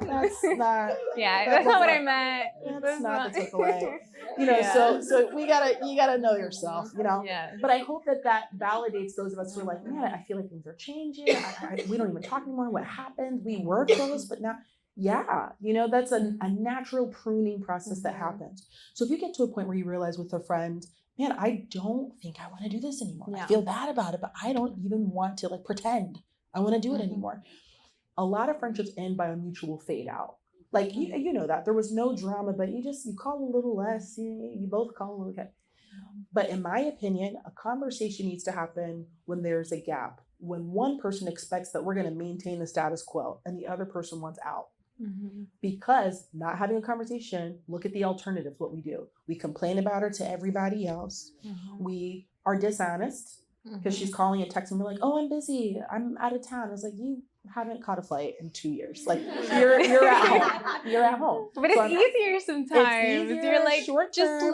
Speaker 2: that's not.
Speaker 1: Yeah, that's not what I meant.
Speaker 2: That's not the takeaway. So you gotta know yourself,
Speaker 1: Yeah.
Speaker 2: But I hope that validates those of us who are like, man, I feel like things are changing. We don't even talk anymore. What happened? We were close, but now, that's a natural pruning process that happens. So if you get to a point where you realize with a friend, man, I don't think I want to do this anymore.
Speaker 1: Yeah.
Speaker 2: I feel bad about it, but I don't even want to pretend I want to do it anymore. A lot of friendships end by a mutual fade out. Like, you know that. There was no drama, but you call a little less. You both call a little bit. But in my opinion, a conversation needs to happen when there's a gap. When one person expects that we're going to maintain the status quo and the other person wants out. Because not having a conversation, look at the alternatives, what we do. We complain about her to everybody else. We are dishonest because she's calling and texting. We're like, oh, I'm busy. I'm out of town. I was like, you haven't caught a flight in 2 years. Like you're at home. You're at home.
Speaker 1: But it's easier sometimes. You're like
Speaker 2: short term,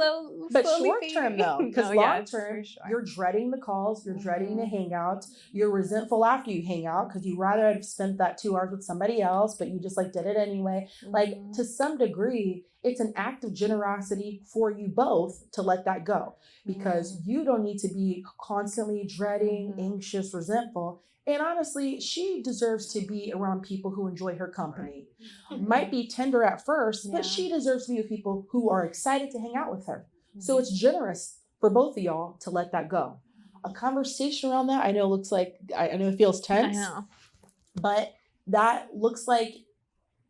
Speaker 2: but short term though, because long term, you're dreading the calls, you're dreading the hangouts, you're resentful after you hang out because you rather have spent that 2 hours with somebody else, but you just did it anyway. Like to some degree, it's an act of generosity for you both to let that go because you don't need to be constantly dreading, anxious, resentful. And honestly, she deserves to be around people who enjoy her company. Might be tender at first, but she deserves to be with people who are excited to hang out with her. So it's generous for both of y'all to let that go. A conversation around that, I know it feels tense,
Speaker 1: I know.
Speaker 2: but that looks like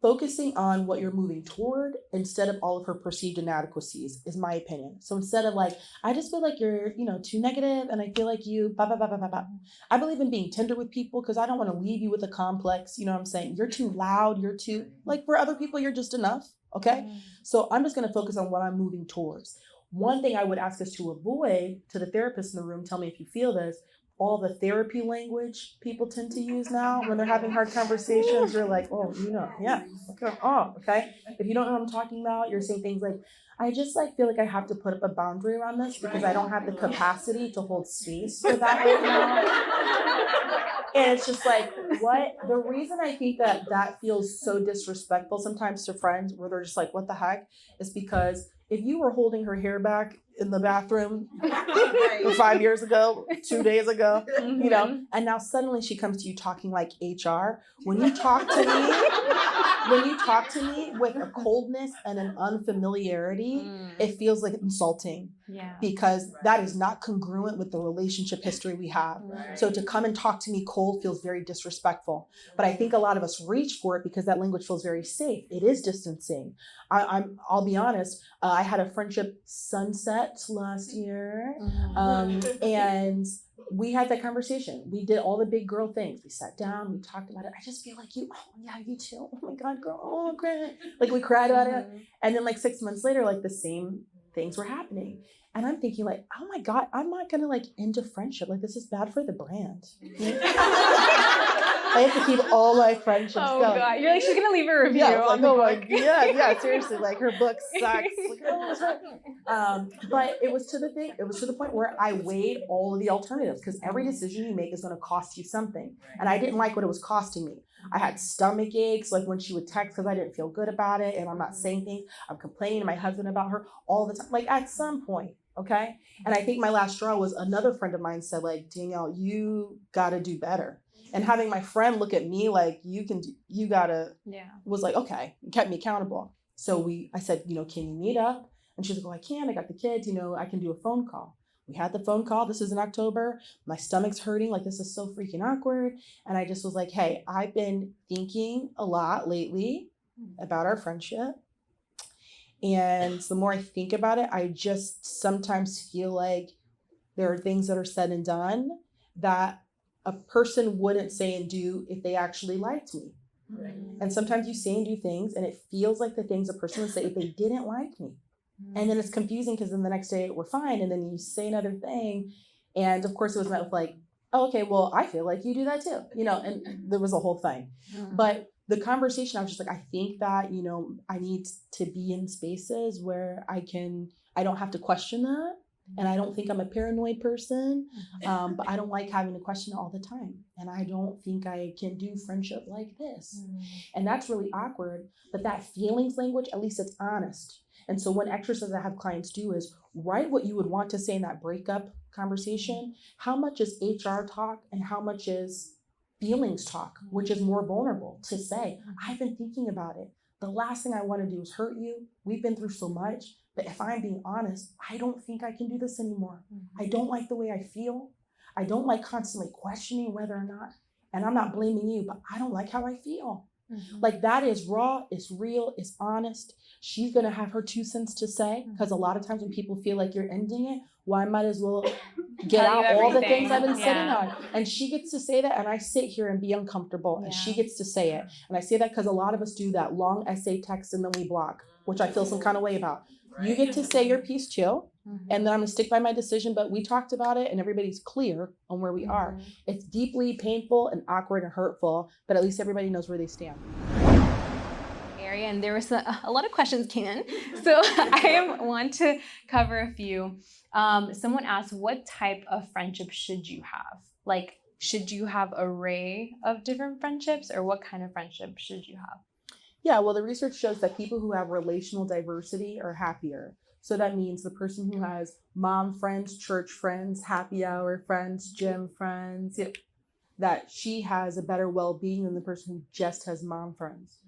Speaker 2: focusing on what you're moving toward instead of all of her perceived inadequacies is my opinion. So instead of like, I just feel like you're, too negative and I feel like you, blah, blah, blah, blah, blah, blah. I believe in being tender with people because I don't want to leave you with a complex, you know what I'm saying? You're too loud, you're too, like for other people, you're just enough, okay? So I'm just going to focus on what I'm moving towards. One thing I would ask us to avoid, to the therapist in the room, tell me if you feel this, all the therapy language people tend to use now when they're having hard conversations. You're like, oh, yeah, okay, okay. If you don't know what I'm talking about, you're saying things like, I just feel like I have to put up a boundary around this because I don't have the capacity to hold space for that right now. And it's just like, what? The reason I think that feels so disrespectful sometimes to friends where they're just like, what the heck, is because if you were holding her hair back in the bathroom 5 years ago, 2 days ago, and now suddenly she comes to you talking like HR. When you talk to me with a coldness and an unfamiliarity, it feels like insulting.
Speaker 1: Yeah.
Speaker 2: Because that is not congruent with the relationship history we have.
Speaker 1: Right.
Speaker 2: So to come and talk to me cold feels very disrespectful. But I think a lot of us reach for it because that language feels very safe. It is distancing. I'll be honest. I had a friendship sunset last year, and we had that conversation. We did all the big girl things. We sat down, we talked about it. I just feel like you, oh yeah, you too. Oh my God, girl, oh great. Like we cried about it. And then 6 months later, the same things were happening. And I'm thinking oh my God, I'm not gonna end a friendship. This is bad for the brand. I have to keep all my friendships going.
Speaker 1: Oh God, you're she's gonna leave a review on the book.
Speaker 2: Yeah, seriously, her book sucks. But it was to the point where I weighed all of the alternatives because every decision you make is gonna cost you something. And I didn't like what it was costing me. I had stomach aches, when she would text because I didn't feel good about it and I'm not saying things. I'm complaining to my husband about her all the time. At some point, okay? And I think my last straw was another friend of mine said, Danielle, you gotta do better. And having my friend look at me you gotta, was okay, kept me accountable. So I said, can you meet up? And she's like, oh, I can, I got the kids, I can do a phone call. We had the phone call. This is in October. My stomach's hurting. This is so freaking awkward. And I just was like, hey, I've been thinking a lot lately about our friendship. And the more I think about it, I just sometimes feel like there are things that are said and done that a person wouldn't say and do if they actually liked me. Right. And sometimes you say and do things and it feels like the things a person would say if they didn't like me. And then it's confusing because then the next day we're fine. And then you say another thing. And of course it was met with oh, okay, well, I feel like you do that too, and there was a whole thing. But the conversation, I was just I think that, I need to be in spaces where I don't have to question that. And I don't think I'm a paranoid person, but I don't like having to question it all the time. And I don't think I can do friendship like this. And that's really awkward. But that feelings language, at least it's honest. And so one exercise I have clients do is write what you would want to say in that breakup conversation. How much is HR talk and how much is feelings talk, which is more vulnerable to say, I've been thinking about it. The last thing I want to do is hurt you. We've been through so much. But if I'm being honest, I don't think I can do this anymore. I don't like the way I feel. I don't like constantly questioning whether or not, and I'm not blaming you, but I don't like how I feel. That is raw, it's real, it's honest. She's going to have her 2 cents to say because a lot of times when people feel like you're ending it, well, I might as well get out all the things I've been sitting on. And she gets to say that and I sit here and be uncomfortable and she gets to say it. And I say that because a lot of us do that long essay text and then we block, which I feel some kind of way about. You get to say your piece too, and then I'm gonna stick by my decision, but we talked about it and everybody's clear on where we are. It's deeply painful and awkward and hurtful, but at least everybody knows where they stand.
Speaker 1: Area, and there was a lot of questions came in, so I want to cover a few. Someone asked, what type of friendship should you have? Should you have an array of different friendships, or what kind of friendship should you have?
Speaker 2: Yeah, well, the research shows that people who have relational diversity are happier. So that means the person who has mom friends, church friends, happy hour friends, gym friends, that she has a better well-being than the person who just has mom friends.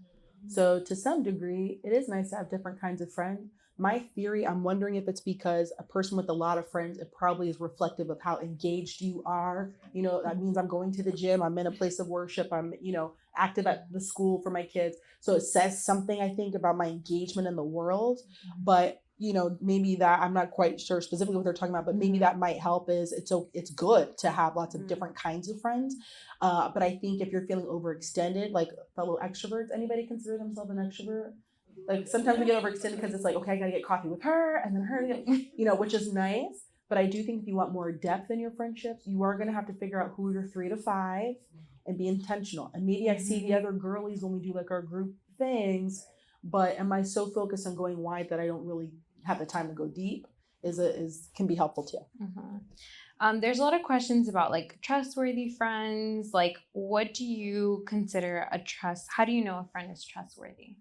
Speaker 2: So to some degree, it is nice to have different kinds of friends. My theory, I'm wondering if it's because a person with a lot of friends, it probably is reflective of how engaged you are. You know, that means I'm going to the gym, I'm in a place of worship, I'm, active at the school for my kids. So it says something, I think, about my engagement in the world. But maybe that, I'm not quite sure specifically what they're talking about, but maybe that might help. Is it's good to have lots of different kinds of friends. But I think if you're feeling overextended, like fellow extroverts, anybody consider themselves an extrovert? Like sometimes we get overextended because it's like, okay, I gotta get coffee with her and then her, which is nice. But I do think if you want more depth in your friendships, you are gonna have to figure out who your 3 to 5 and be intentional. And maybe I see the other girlies when we do like our group things, but am I so focused on going wide that I don't really have the time to go deep? Can be helpful too.
Speaker 1: There's a lot of questions about like trustworthy friends. Like, what do you consider how do you know a friend is trustworthy?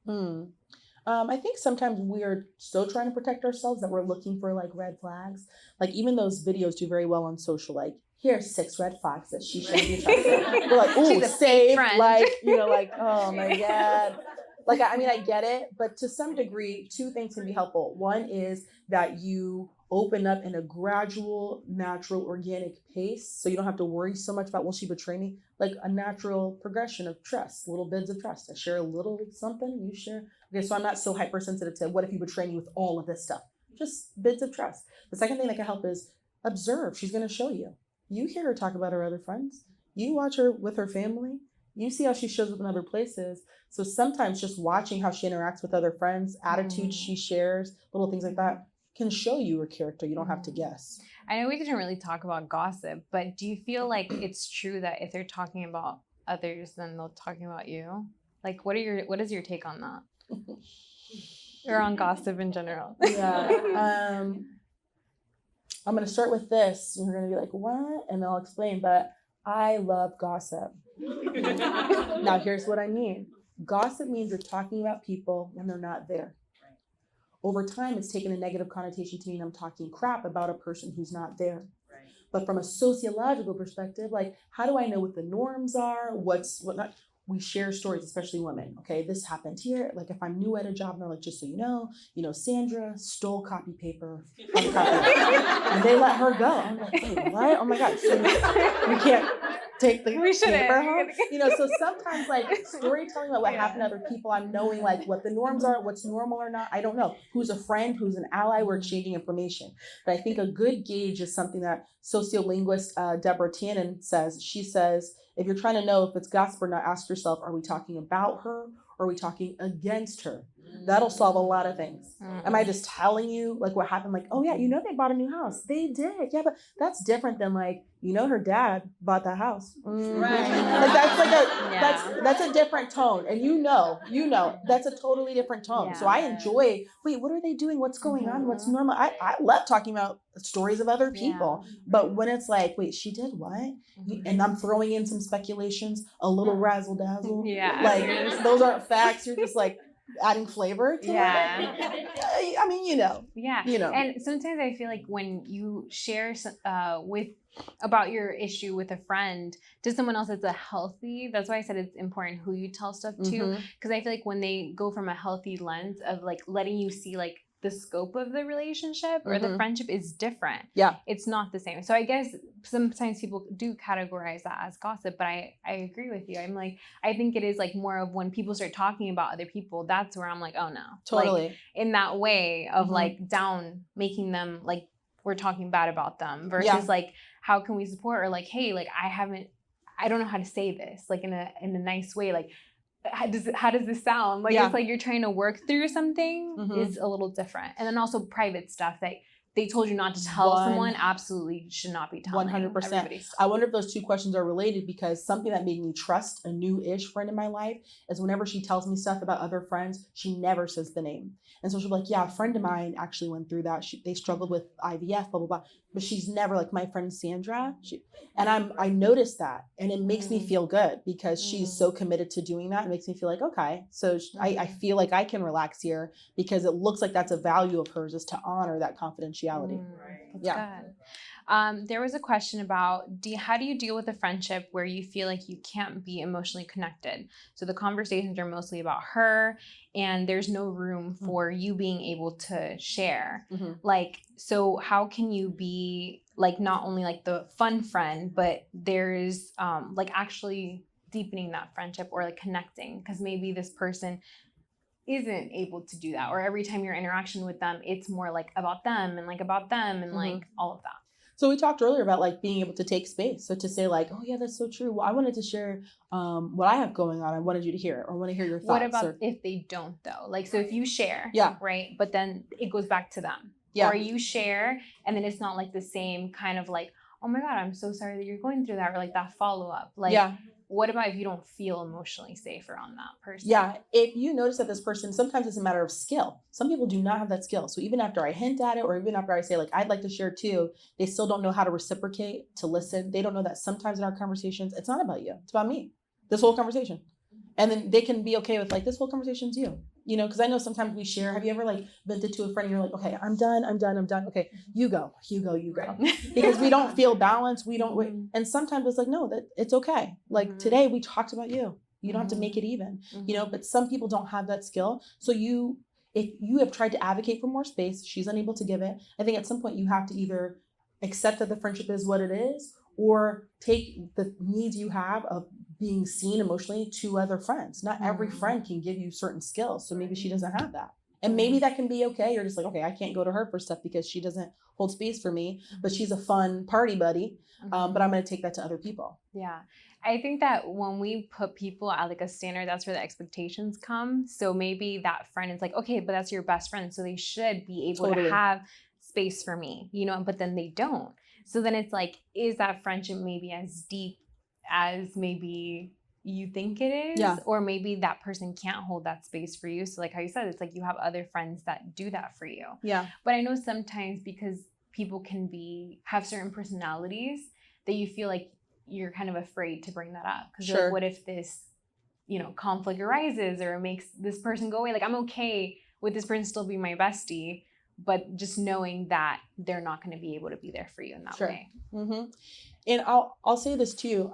Speaker 2: I think sometimes we are so trying to protect ourselves that we're looking for like red flags. Like even those videos do very well on social, like here's 6 red flags that she shouldn't be trusted. We're like, ooh, save, like, oh my God. Like, I mean, I get it, but to some degree, 2 things can be helpful. One is that you open up in a gradual, natural, organic pace. So you don't have to worry so much about, will she betray me? Like a natural progression of trust, little bits of trust. I share a little something, you share. Okay, so I'm not so hypersensitive to what if you betray me with all of this stuff? Just bits of trust. The second thing that can help is observe. She's going to show you. You hear her talk about her other friends. You watch her with her family. You see how she shows up in other places. So sometimes just watching how she interacts with other friends, attitudes she shares, little things like that, can show you her character. You don't have to guess.
Speaker 1: I know we didn't really talk about gossip, but do you feel like it's true that if they're talking about others, then they're talking about you? Like, what is your take on that? Or on gossip in general?
Speaker 2: Yeah. I'm going to start with this. You're going to be like, what? And I'll explain, but I love gossip. Now, here's what I mean. Gossip means you're talking about people when they're not there. Over time, it's taken a negative connotation to mean I'm talking crap about a person who's not there. But from a sociological perspective, like, how do I know what the norms are? What not? We share stories, especially women. Okay, this happened here. Like if I'm new at a job and they're like, just so you know, Sandra stole copy paper from the copy and they let her go. I'm like, wait, what? Oh my God. So we can't take the paper home? So sometimes like storytelling about what happened to other people, I'm knowing like what the norms are, what's normal or not. I don't know. Who's a friend, who's an ally, we're exchanging information. But I think a good gauge is something that sociolinguist Deborah Tannen says. She says, if you're trying to know if it's gossip or not, ask yourself, are we talking about her or are we talking against her? That'll solve a lot of things. Am I just telling you like what happened? Like, oh yeah, they bought a new house. They did. Yeah, but that's different than like, her dad bought that house. Mm-hmm. Right. Like that's like that's a different tone. And that's a totally different tone. So I enjoy, wait, what are they doing? What's going on? What's normal? I love talking about stories of other people. But when it's like, wait, she did what? And I'm throwing in some speculations, a little razzle dazzle. Yeah. Like those aren't facts. You're just like adding flavor to it. I mean, Yeah.
Speaker 1: And sometimes I feel like when you share about your issue with a friend to someone else, that's that's why I said it's important who you tell stuff to. Because I feel like when they go from a healthy lens of like letting you see like the scope of the relationship or the friendship is different. Yeah. It's not the same. So I guess sometimes people do categorize that as gossip, but I agree with you. I'm like, I think it is like more of when people start talking about other people, that's where I'm like, oh no.
Speaker 2: Totally.
Speaker 1: Like, in that way of like making them like we're talking bad about them versus like, how can we support or like, hey, like I don't know how to say this like in a nice way. Like, how does this sound? Like it's like you're trying to work through something is a little different. And then also private stuff that they told you not to tell someone absolutely should not be telling
Speaker 2: 100%. I wonder if those 2 questions are related, because something that made me trust a new-ish friend in my life is whenever she tells me stuff about other friends, she never says the name. And so she'll be like, yeah, a friend of mine actually went through that. They struggled with IVF, blah, blah, blah. But she's never like my friend Sandra. I noticed that, and it makes me feel good because she's so committed to doing that. It makes me feel like, okay, so I feel like I can relax here because it looks like that's a value of hers, is to honor that confidentiality. partiality.
Speaker 1: That's
Speaker 2: Yeah.
Speaker 1: good. There was a question about how do you deal with a friendship where you feel like you can't be emotionally connected? So the conversations are mostly about her and there's no room for you being able to share.
Speaker 2: Mm-hmm.
Speaker 1: Like, so how can you be like not only like the fun friend, but there's like actually deepening that friendship or like connecting? Because maybe this person isn't able to do that, or every time your interaction with them it's more like about them and like like all of that.
Speaker 2: So we talked earlier about like being able to take space. So to say like, oh yeah, that's so true. Well, I wanted to share what I have going on. I wanted you to hear it, or want to hear your thoughts.
Speaker 1: What about if they don't though? Like, so if you share, right, but then it goes back to them, or you share and then it's not like the same kind of like, oh my God, I'm so sorry that you're going through that, or like that follow-up. Like, what about if you don't feel emotionally safe around that person?
Speaker 2: Yeah, if you notice that this person, sometimes it's a matter of skill. Some people do not have that skill. So even after I hint at it, or even after I say like, I'd like to share too, they still don't know how to reciprocate, to listen. They don't know that sometimes in our conversations, it's not about you, it's about me, this whole conversation. And then they can be okay with like, this whole conversation's you. You know, because I know sometimes we share. Have you ever like vented to a friend and you're like, okay, I'm done. Okay, you go. Because we don't feel balanced. We don't, and sometimes it's like, no, that it's okay. Like today we talked about you. You don't have to make it even, you know, but some people don't have that skill. So if you have tried to advocate for more space, she's unable to give it. I think at some point you have to either accept that the friendship is what it is, or take the needs you have of being seen emotionally to other friends. Not every friend can give you certain skills. So maybe she doesn't have that. And maybe that can be okay. You're just like, okay, I can't go to her for stuff because she doesn't hold space for me, but she's a fun party buddy. But I'm going to take that to other people.
Speaker 1: Yeah. I think that when we put people at like a standard, that's where the expectations come. So maybe that friend is like, okay, but that's your best friend. So they should be able to have space for me, you know, but then they don't. So then it's like, is that friendship maybe as deep as maybe you think it is?
Speaker 2: Yeah.
Speaker 1: Or maybe that person can't hold that space for you. So like how you said, it's like you have other friends that do that for you.
Speaker 2: Yeah.
Speaker 1: But I know sometimes because people can have certain personalities that you feel like you're kind of afraid to bring that up. Because like, what if this, you know, conflict arises or makes this person go away? Like, I'm okay with this person still being my bestie, but just knowing that they're not going to be able to be there for you in that way.
Speaker 2: Mm-hmm. And I'll say this too.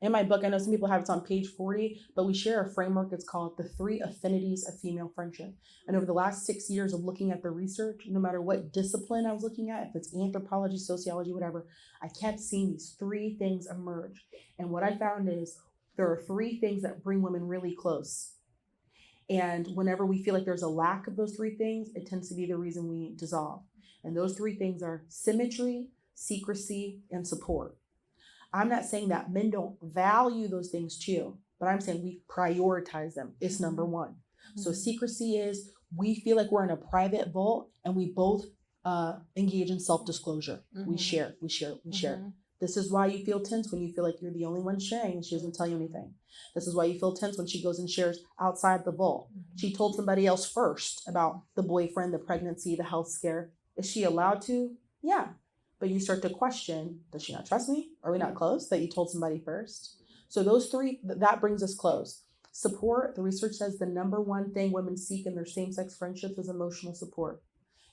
Speaker 2: In my book, I know some people have it on page 40, but we share a framework. It's called the 3 affinities of female friendship. And over the last 6 years of looking at the research, no matter what discipline I was looking at, if it's anthropology, sociology, whatever, I kept seeing these 3 things emerge. And what I found is there are 3 things that bring women really close. And whenever we feel like there's a lack of those 3 things, it tends to be the reason we dissolve. And those 3 things are symmetry, secrecy, and support. I'm not saying that men don't value those things too, but I'm saying we prioritize them. It's number 1. So secrecy is we feel like we're in a private vault and we both engage in self-disclosure. We share. This is why you feel tense when you feel like you're the only one sharing and she doesn't tell you anything. This is why you feel tense when she goes and shares outside the vault. She told somebody else first about the boyfriend, the pregnancy, the health scare. Is she allowed to? Yeah. But you start to question, does she not trust me? Are we not close that you told somebody first? So those 3, that brings us close. Support, the research says the number 1 thing women seek in their same-sex friendships is emotional support.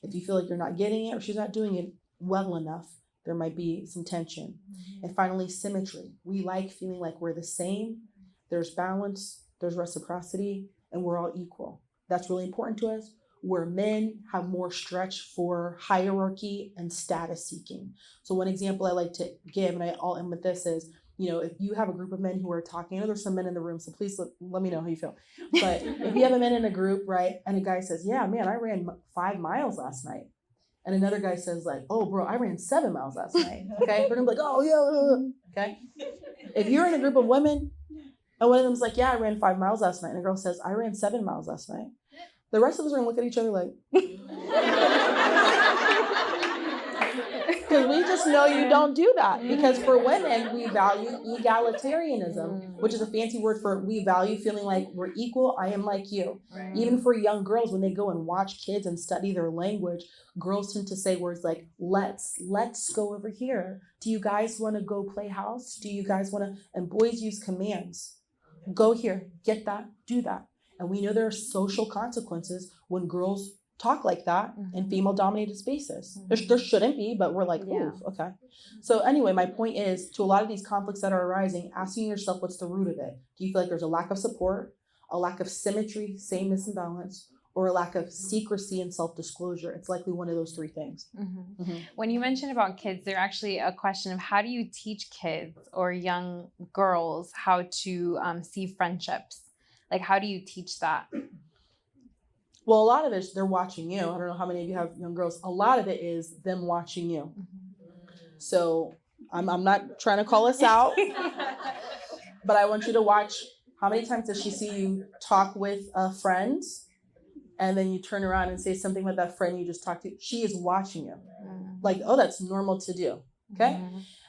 Speaker 2: If you feel like you're not getting it or she's not doing it well enough, there might be some tension. And finally, symmetry. We like feeling like we're the same. There's balance, there's reciprocity, and we're all equal. That's really important to us. Where men have more stretch for hierarchy and status seeking. So one example I like to give, and I'll end with this, is, you know, if you have a group of men who are talking, I know there's some men in the room, so please let me know how you feel. But if you have a men in a group, right, and a guy says, yeah, man, I ran 5 miles last night. And another guy says like, oh, bro, I ran 7 miles last night. Okay, they're gonna be like, oh, yeah. Okay. If you're in a group of women, and one of them's like, yeah, I ran 5 miles last night, and a girl says, I ran 7 miles last night. The rest of us are gonna look at each other like, because we just know you don't do that. Because for women, we value egalitarianism, which is a fancy word for we value feeling like we're equal. I am like you. Right. Even for young girls, when they go and watch kids and study their language, girls tend to say words like, let's go over here. Do you guys want to go play house? Do you guys want to? And boys use commands. Go here, get that, do that. And we know there are social consequences when girls talk like that in female dominated spaces. There shouldn't be, but we're like,
Speaker 1: Yeah.
Speaker 2: ooh, okay. So anyway, my point is, to a lot of these conflicts that are arising, asking yourself, what's the root of it? Do you feel like there's a lack of support, a lack of symmetry, sameness and balance, or a lack of secrecy and self-disclosure? It's likely one of those three things.
Speaker 1: When you mentioned about kids, there's actually a question of how do you teach kids or young girls how to see friendships? Like, how do you teach that?
Speaker 2: Well, a lot of it is they're watching you. I don't know how many of you have young girls. A lot of it is them watching you. So I'm not trying to call us out, but I want you to watch. How many times does she see you talk with a friend and then you turn around and say something with that friend you just talked to? She is watching you. Like, oh, that's normal to do. Okay.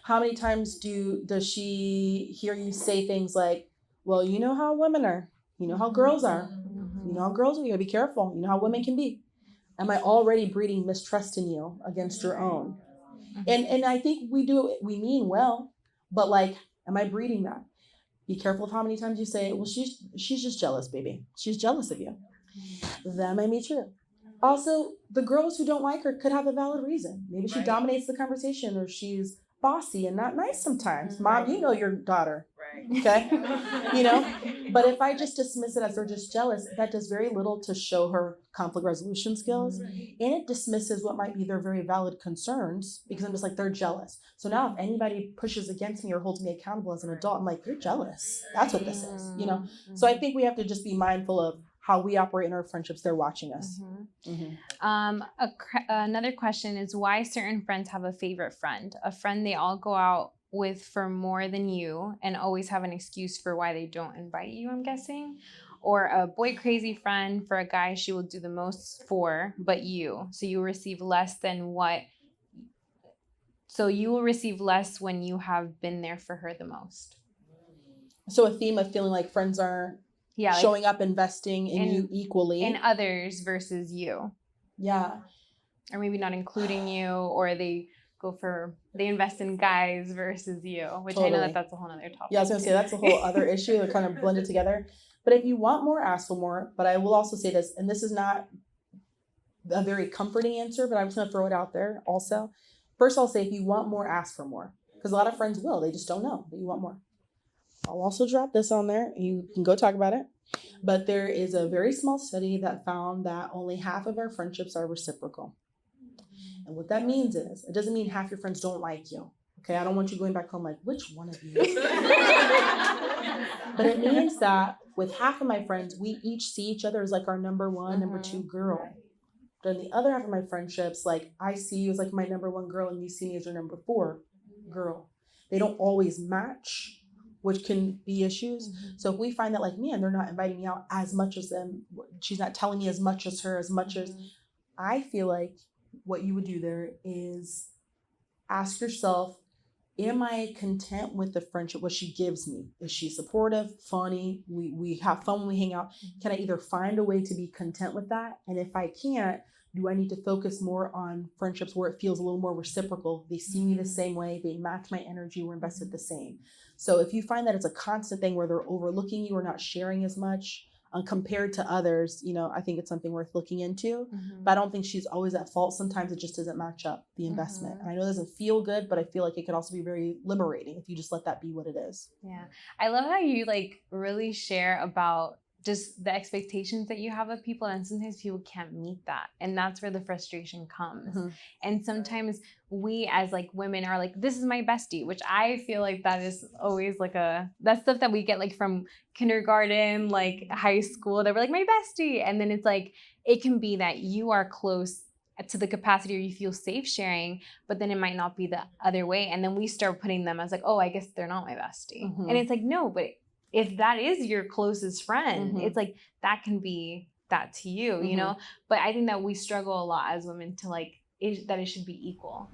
Speaker 2: How many times does she hear you say things like, well, you know how women are, you know how girls are, you know how girls are, you gotta be careful, you know how women can be. Am I already breeding mistrust in you against your own? And I think we mean well, but like, am I breeding that? Be careful of how many times you say, well, she's just jealous, baby. She's jealous of you. That may be true. Also, the girls who don't like her could have a valid reason. Maybe she dominates the conversation, or she's bossy and not nice sometimes. Mom, you know your daughter. Okay. But if I just dismiss it as they're just jealous, that does very little to show her conflict resolution skills. And it dismisses what might be their very valid concerns, because I'm just like, they're jealous. So now if anybody pushes against me or holds me accountable as an adult, I'm like, you're jealous. That's what this is, So I think we have to just be mindful of how we operate in our friendships. They're watching us.
Speaker 1: Another question is why certain friends have a favorite friend, a friend they all go out with for more than you and always have an excuse for why they don't invite you, I'm guessing, or a boy crazy friend for a guy she will do the most for, but you. So you will receive less when you have been there for her the most.
Speaker 2: So a theme of feeling like friends aren't showing up, investing in you equally.
Speaker 1: In others versus you.
Speaker 2: Yeah.
Speaker 1: Or maybe not including you, or they invest in guys versus you, which I know that's a whole other topic.
Speaker 2: Yeah, I was gonna say that's a whole other issue. They're kind of blended together. But if you want more, ask for more. But I will also say this, and this is not a very comforting answer, but I'm just gonna throw it out there also. First, I'll say if you want more, ask for more. Because a lot of friends will. They just don't know that you want more. I'll also drop this on there. You can go talk about it. But there is a very small study that found that only half of our friendships are reciprocal. And what that means is, it doesn't mean half your friends don't like you. Okay, I don't want you going back home like, which one of you? But it means that with half of my friends, we each see each other as like our number one, number two girl. But in the other half of my friendships, like I see you as like my number one girl and you see me as your number four girl. They don't always match, which can be issues. So if we find that like, man, they're not inviting me out as much as them, she's not telling me as much as her, as much as, I feel like what you would do there is ask yourself, am I content with the friendship, what she gives me? Is she supportive, funny? We have fun when we hang out. Can I either find a way to be content with that? And if I can't, do I need to focus more on friendships where it feels a little more reciprocal? They see me the same way, they match my energy, we're invested the same. So if you find that it's a constant thing where they're overlooking you or not sharing as much, compared to others, I think it's something worth looking into. But I don't think she's always at fault. Sometimes it just doesn't match up, the investment. And I know it doesn't feel good, but I feel like it could also be very liberating if you just let that be what it is.
Speaker 1: Yeah. I love how you really share about just the expectations that you have of people, and sometimes people can't meet that, and that's where the frustration comes. And sometimes we as women are like, this is my bestie, which I feel like that is always that's stuff that we get from kindergarten, high school, that we're like my bestie, and then it's it can be that you are close to the capacity or you feel safe sharing, but then it might not be the other way, and then we start putting them as oh, I guess they're not my bestie. And it's no, but if that is your closest friend, it's that can be that to you, But I think that we struggle a lot as women to that it should be equal.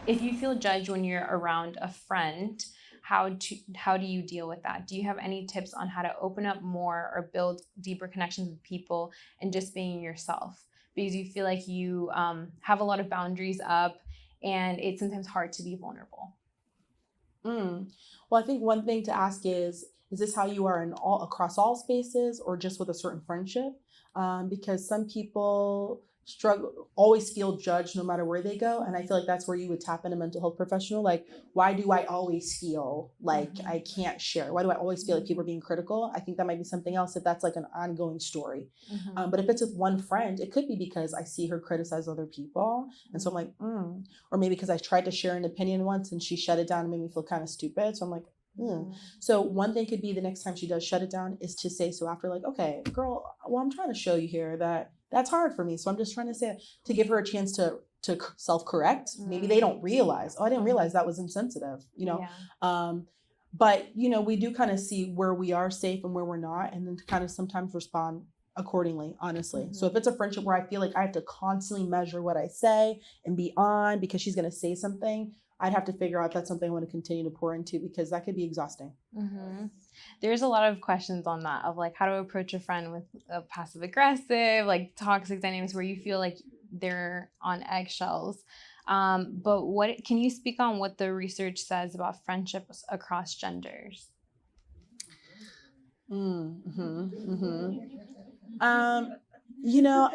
Speaker 1: If you feel judged when you're around a friend, how do you deal with that? Do you have any tips on how to open up more or build deeper connections with people and just being yourself? Because you feel like you have a lot of boundaries up and it's sometimes hard to be vulnerable.
Speaker 2: Well, I think one thing to ask is is this how you are in all across all spaces or just with a certain friendship? Because some people always feel judged no matter where they go, and I feel like that's where you would tap in a mental health professional. Like, why do I always feel like I can't share? Why do I always feel like people are being critical? I think that might be something else if that's like an ongoing story. But if it's with one friend, it could be because I see her criticize other people, and so I'm like, or maybe because I tried to share an opinion once and she shut it down and made me feel kind of stupid, so I'm like, So one thing could be the next time she does shut it down is to say so after, like, okay, girl, well, I'm trying to show you here that that's hard for me. So I'm just trying to say, to give her a chance to self-correct. Maybe they don't realize, oh, I didn't realize that was insensitive, but we do kind of see where we are safe and where we're not, and then kind of sometimes respond accordingly, honestly. So if it's a friendship where I feel like I have to constantly measure what I say and be on because she's going to say something, I'd have to figure out if that's something I want to continue to pour into, because that could be exhausting.
Speaker 1: There's a lot of questions on that of like how to approach a friend with a passive aggressive, like toxic dynamics where you feel like they're on eggshells. But what can you speak on what the research says about friendships across genders?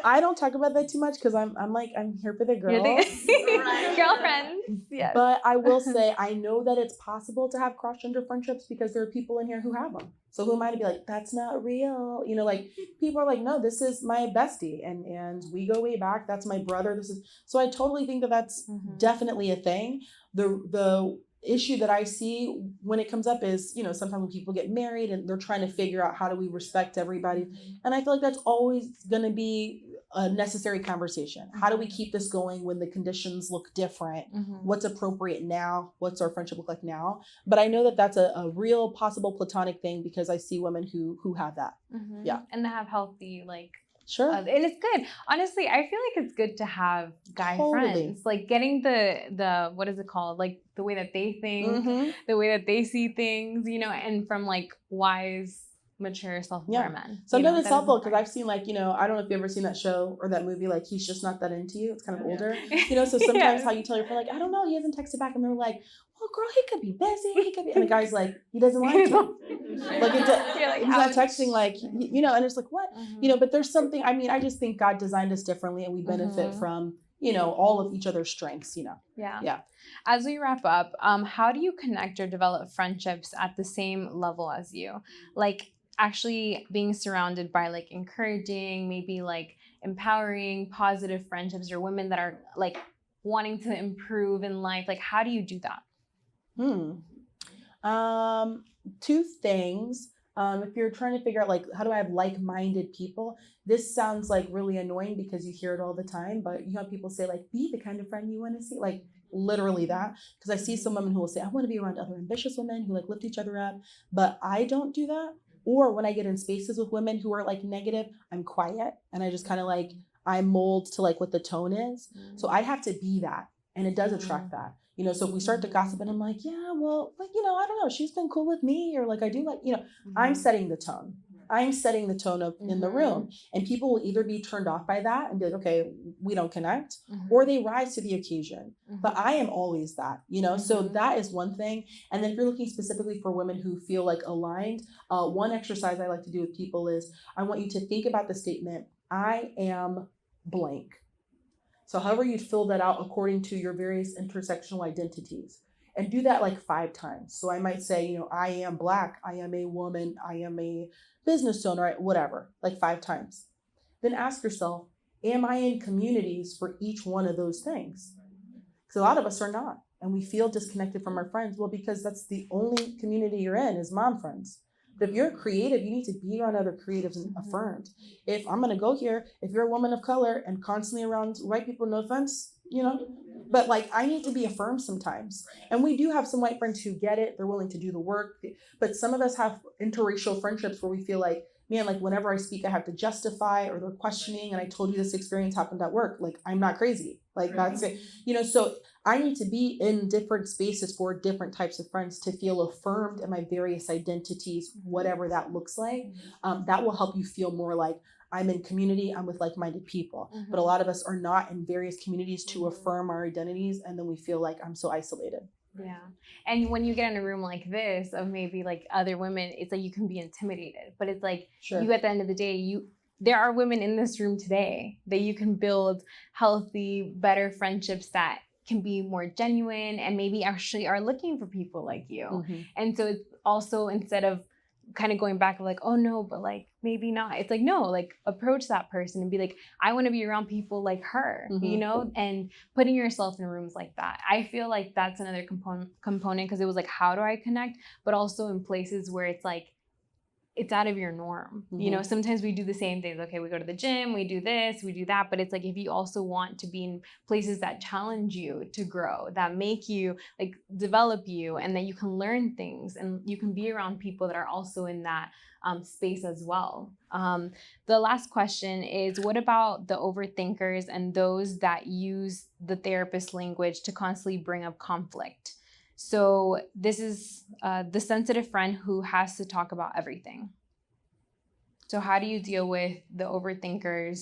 Speaker 2: I don't talk about that too much because I'm here for the girls.
Speaker 1: Girlfriends. Yes.
Speaker 2: But I will say I know that it's possible to have cross-gender friendships because there are people in here who have them. So who am I to be like, that's not real? Like people are like, no, this is my bestie and we go way back. That's my brother. So I totally think that that's definitely a thing. The issue that I see when it comes up is, sometimes when people get married and they're trying to figure out how do we respect everybody. And I feel like that's always going to be a necessary conversation. How do we keep this going when the conditions look different? What's appropriate now? What's our friendship look like now? But I know that that's a real possible platonic thing because I see women who have that. Yeah.
Speaker 1: And they have healthy, like,
Speaker 2: sure.
Speaker 1: And it's good. Honestly, I feel like it's good to have guy friends. Like getting the what is it called? Like the way that they think, the way that they see things, and from like wise, mature, self-aware men.
Speaker 2: Sometimes it's helpful because I've seen like, I don't know if you've ever seen that show or that movie, like He's Just Not That Into You. It's kind of older. So sometimes how you tell your friend, like, I don't know, he hasn't texted back, and they're like, well, girl, he could be busy. He could be, and the guy's like, he doesn't like to. Like, he's not texting, like, and it's like, what? But there's something, I just think God designed us differently and we benefit from, all of each other's strengths, Yeah.
Speaker 1: As we wrap up, how do you connect or develop friendships at the same level as you? Like actually being surrounded by like encouraging, maybe like empowering, positive friendships or women that are like wanting to improve in life. Like, how do you do that?
Speaker 2: Two things. If you're trying to figure out like, how do I have like-minded people? This sounds like really annoying because you hear it all the time, but you have people say like, be the kind of friend you want to see. Like literally that. Because I see some women who will say, I want to be around other ambitious women who like lift each other up, but I don't do that. Or when I get in spaces with women who are like negative, I'm quiet and I just kind of like, I mold to like what the tone is. So I have to be that. And it does attract that. So if we start to gossip and I'm like, yeah, well, like, I don't know, she's been cool with me, or like, I do like, I'm setting the tone. I'm setting the tone of in the room, and people will either be turned off by that and be like, okay, we don't connect, or they rise to the occasion. But I am always that, so that is one thing. And then if you're looking specifically for women who feel like aligned, one exercise I like to do with people is I want you to think about the statement, I am blank. So however you fill that out according to your various intersectional identities, and do that like 5 times. So I might say, I am Black, I am a woman, I am a business owner, whatever, like 5 times. Then ask yourself, am I in communities for each one of those things? Because a lot of us are not, and we feel disconnected from our friends. Well, because that's the only community you're in is mom friends. But if you're creative, you need to be around other creatives and affirmed. If I'm going to go here, if you're a woman of color and constantly around white people, no offense, but like I need to be affirmed sometimes. And we do have some white friends who get it. They're willing to do the work. But some of us have interracial friendships where we feel like, man, like whenever I speak, I have to justify, or they're questioning. And I told you this experience happened at work. Like, I'm not crazy. Like that's it. So I need to be in different spaces for different types of friends to feel affirmed in my various identities, whatever that looks like. That will help you feel more like I'm in community, I'm with like-minded people. But a lot of us are not in various communities to affirm our identities. And then we feel like I'm so isolated.
Speaker 1: Yeah. And when you get in a room like this of maybe like other women, it's like you can be intimidated, but it's like
Speaker 2: Sure.
Speaker 1: you at the end of the day, there are women in this room today that you can build healthy, better friendships that can be more genuine and maybe actually are looking for people like you.
Speaker 2: Mhm.
Speaker 1: And so it's also, instead of kind of going back of like, oh no, but like maybe not. It's like, no, like approach that person and be like, I want to be around people like her, you
Speaker 2: Mhm.
Speaker 1: know, and putting yourself in rooms like that. I feel like that's another component because it was like, how do I connect? But also in places where it's like, it's out of your norm. You know, sometimes we do the same things. Okay, we go to the gym, we do this, we do that. But it's like, if you also want to be in places that challenge you to grow, that make you like develop you, and that you can learn things and you can be around people that are also in that space as well. The last question is, what about the overthinkers and those that use the therapist language to constantly bring up conflict? So this is the sensitive friend who has to talk about everything. So how do you deal with the overthinkers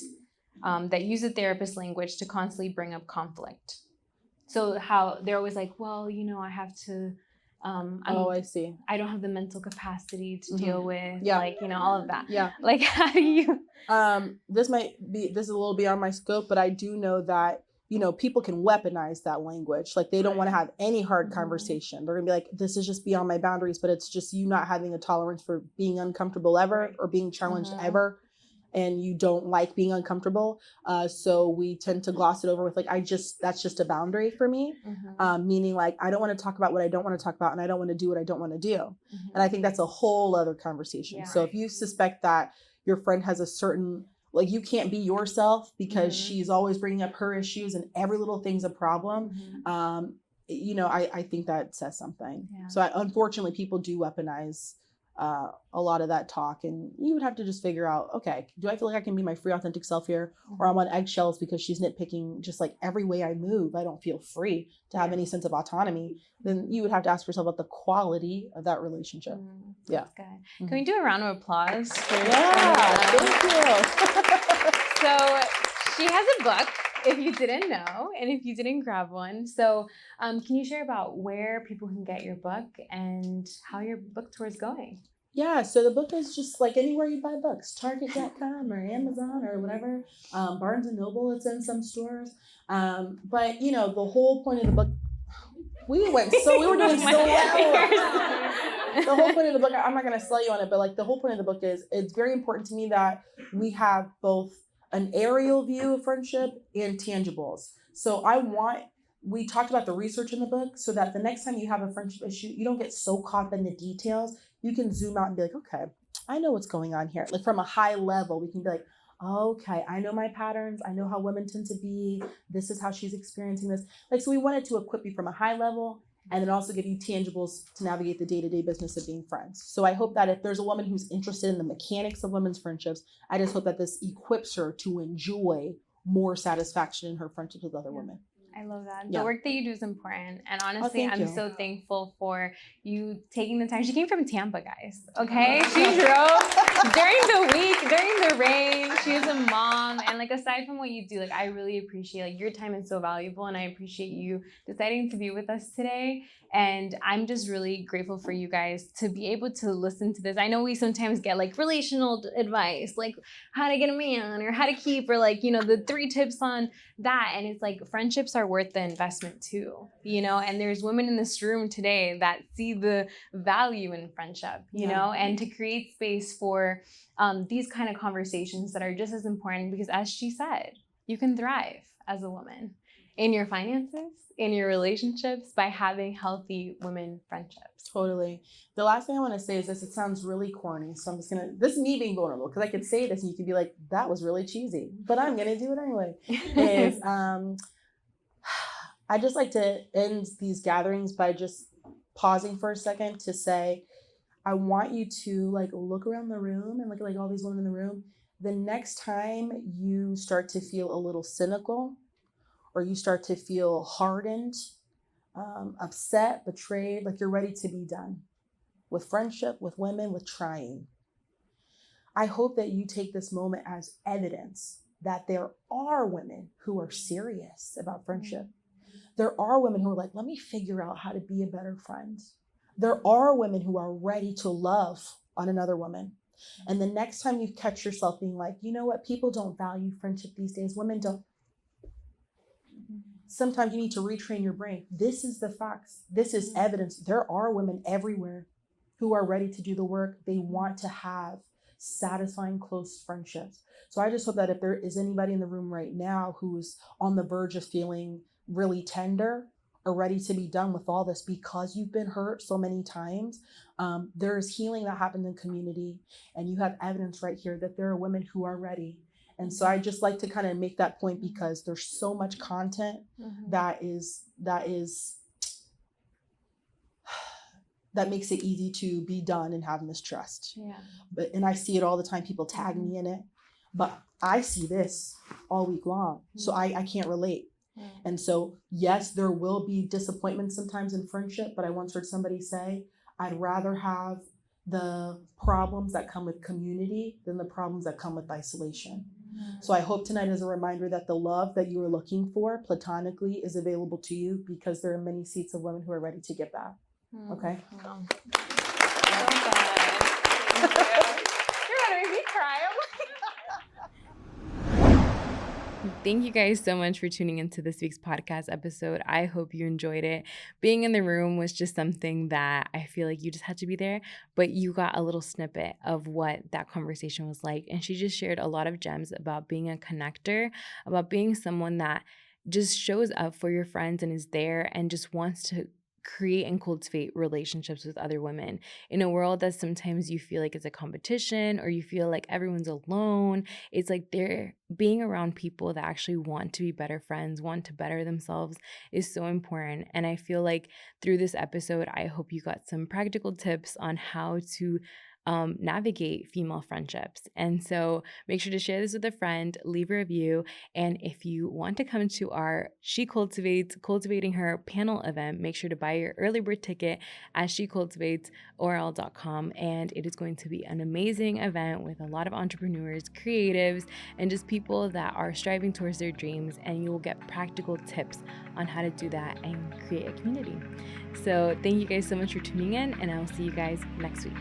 Speaker 1: that use the therapist language to constantly bring up conflict? So how they're always like, well, you know, I have to,
Speaker 2: I see.
Speaker 1: I don't have the mental capacity to deal with,
Speaker 2: Yeah.
Speaker 1: like, you know, all of that.
Speaker 2: Yeah.
Speaker 1: Like, how do you?
Speaker 2: This is a little beyond my scope, but I do know that, you know, people can weaponize that language. Like they don't want to have any hard conversation. They're gonna be like, this is just beyond my boundaries, but it's just you not having a tolerance for being uncomfortable ever or being challenged ever. And you don't like being uncomfortable. So we tend to gloss it over with like, that's just a boundary for me. Meaning like, I don't want to talk about what I don't want to talk about, and I don't want to do what I don't want to do. And I think that's a whole other conversation.
Speaker 1: Yeah.
Speaker 2: So if you suspect that your friend has a certain, like you can't be yourself because she's always bringing up her issues and every little thing's a problem. You know, I think that says something.
Speaker 1: Yeah.
Speaker 2: So unfortunately, people do weaponize a lot of that talk, and you would have to just figure out, okay, do I feel like I can be my free authentic self here, or I'm on eggshells because she's nitpicking just like every way I move, I don't feel free to have any sense of autonomy. Then you would have to ask yourself about the quality of that relationship. Yeah.
Speaker 1: That's good. Can we do a round of applause for
Speaker 2: thank you.
Speaker 1: So she has a book, if you didn't know, and if you didn't grab one. So can you share about where people can get your book and how your book tour is going?
Speaker 2: Yeah, so the book is just like anywhere you buy books, Target.com or Amazon or whatever. Barnes and Noble, it's in some stores. But you know, the whole point of the book, we were doing so well. The whole point of the book, I'm not going to sell you on it, but like the whole point of the book is it's very important to me that we have both an aerial view of friendship and tangibles. So we talked about the research in the book so that the next time you have a friendship issue, you don't get so caught up in the details. You can zoom out and be like, okay, I know what's going on here. Like from a high level, we can be like, okay, I know my patterns. I know how women tend to be. This is how she's experiencing this. Like, so we wanted to equip you from a high level and then also give you tangibles to navigate the day-to-day business of being friends. So I hope that if there's a woman who's interested in the mechanics of women's friendships, I just hope that this equips her to enjoy more satisfaction in her friendships with other women.
Speaker 1: I love that.
Speaker 2: Yeah.
Speaker 1: The work that you do is important. And honestly,
Speaker 2: thank
Speaker 1: I'm
Speaker 2: you.
Speaker 1: so thankful for you taking the time. She came from Tampa, guys. Okay? She drove during the week, during the rain. She is a mom. And like, aside from what you do, like, I really appreciate, like, your time is so valuable. And I appreciate you deciding to be with us today. And I'm just really grateful for you guys to be able to listen to this. I know we sometimes get like relational advice, like how to get a man or how to keep, or like, you know, the 3 tips on that. And it's like, friendships are worth the investment too, you know, and there's women in this room today that see the value in friendship, you know, and to create space for these kind of conversations that are just as important, because as she said, you can thrive as a woman in your finances, in your relationships, by having healthy women friendships.
Speaker 2: Totally. The last thing I want to say is this. It sounds really corny, so I'm just going to, this is me being vulnerable, because I could say this and you could be like, that was really cheesy, but I'm going to do it anyway. Is I just like to end these gatherings by just pausing for a second to say, I want you to like look around the room and look at like all these women in the room. The next time you start to feel a little cynical, or you start to feel hardened, upset, betrayed, like you're ready to be done with friendship, with women, with trying, I hope that you take this moment as evidence that there are women who are serious about friendship. There are women who are like, let me figure out how to be a better friend. There are women who are ready to love on another woman. And the next time you catch yourself being like, you know what, people don't value friendship these days, women don't. Sometimes you need to retrain your brain. This is the facts. This is evidence. There are women everywhere who are ready to do the work. They want to have satisfying, close friendships. So I just hope that if there is anybody in the room right now who's on the verge of feeling really tender or ready to be done with all this because you've been hurt so many times, there's healing that happens in community, and you have evidence right here that there are women who are ready. And so I just like to kind of make that point because there's so much content that makes it easy to be done and have mistrust. And I see it all the time. People tag me in it, but I see this all week long. So I can't relate. And so, yes, there will be disappointment sometimes in friendship, but I once heard somebody say, I'd rather have the problems that come with community than the problems that come with isolation. So I hope tonight is a reminder that the love that you are looking for platonically is available to you, because there are many seats of women who are ready to get back. Okay?
Speaker 1: Wow. You're gonna make me cry. Thank you guys so much for tuning into this week's podcast episode. I hope you enjoyed it. Being in the room was just something that I feel like you just had to be there, but you got a little snippet of what that conversation was like. And she just shared a lot of gems about being a connector, about being someone that just shows up for your friends and is there and just wants to create and cultivate relationships with other women in a world that sometimes you feel like it's a competition or you feel like everyone's alone. It's like they're being around people that actually want to be better friends, want to better themselves is so important. And I feel like through this episode, I hope you got some practical tips on how to navigate female friendships. And so make sure to share this with a friend, leave a review. And if you want to come to our She Cultivates, Cultivating Her panel event, make sure to buy your early bird ticket at shecultivatesorl.com. And it is going to be an amazing event with a lot of entrepreneurs, creatives, and just people that are striving towards their dreams. And you will get practical tips on how to do that and create a community. So thank you guys so much for tuning in, and I'll see you guys next week.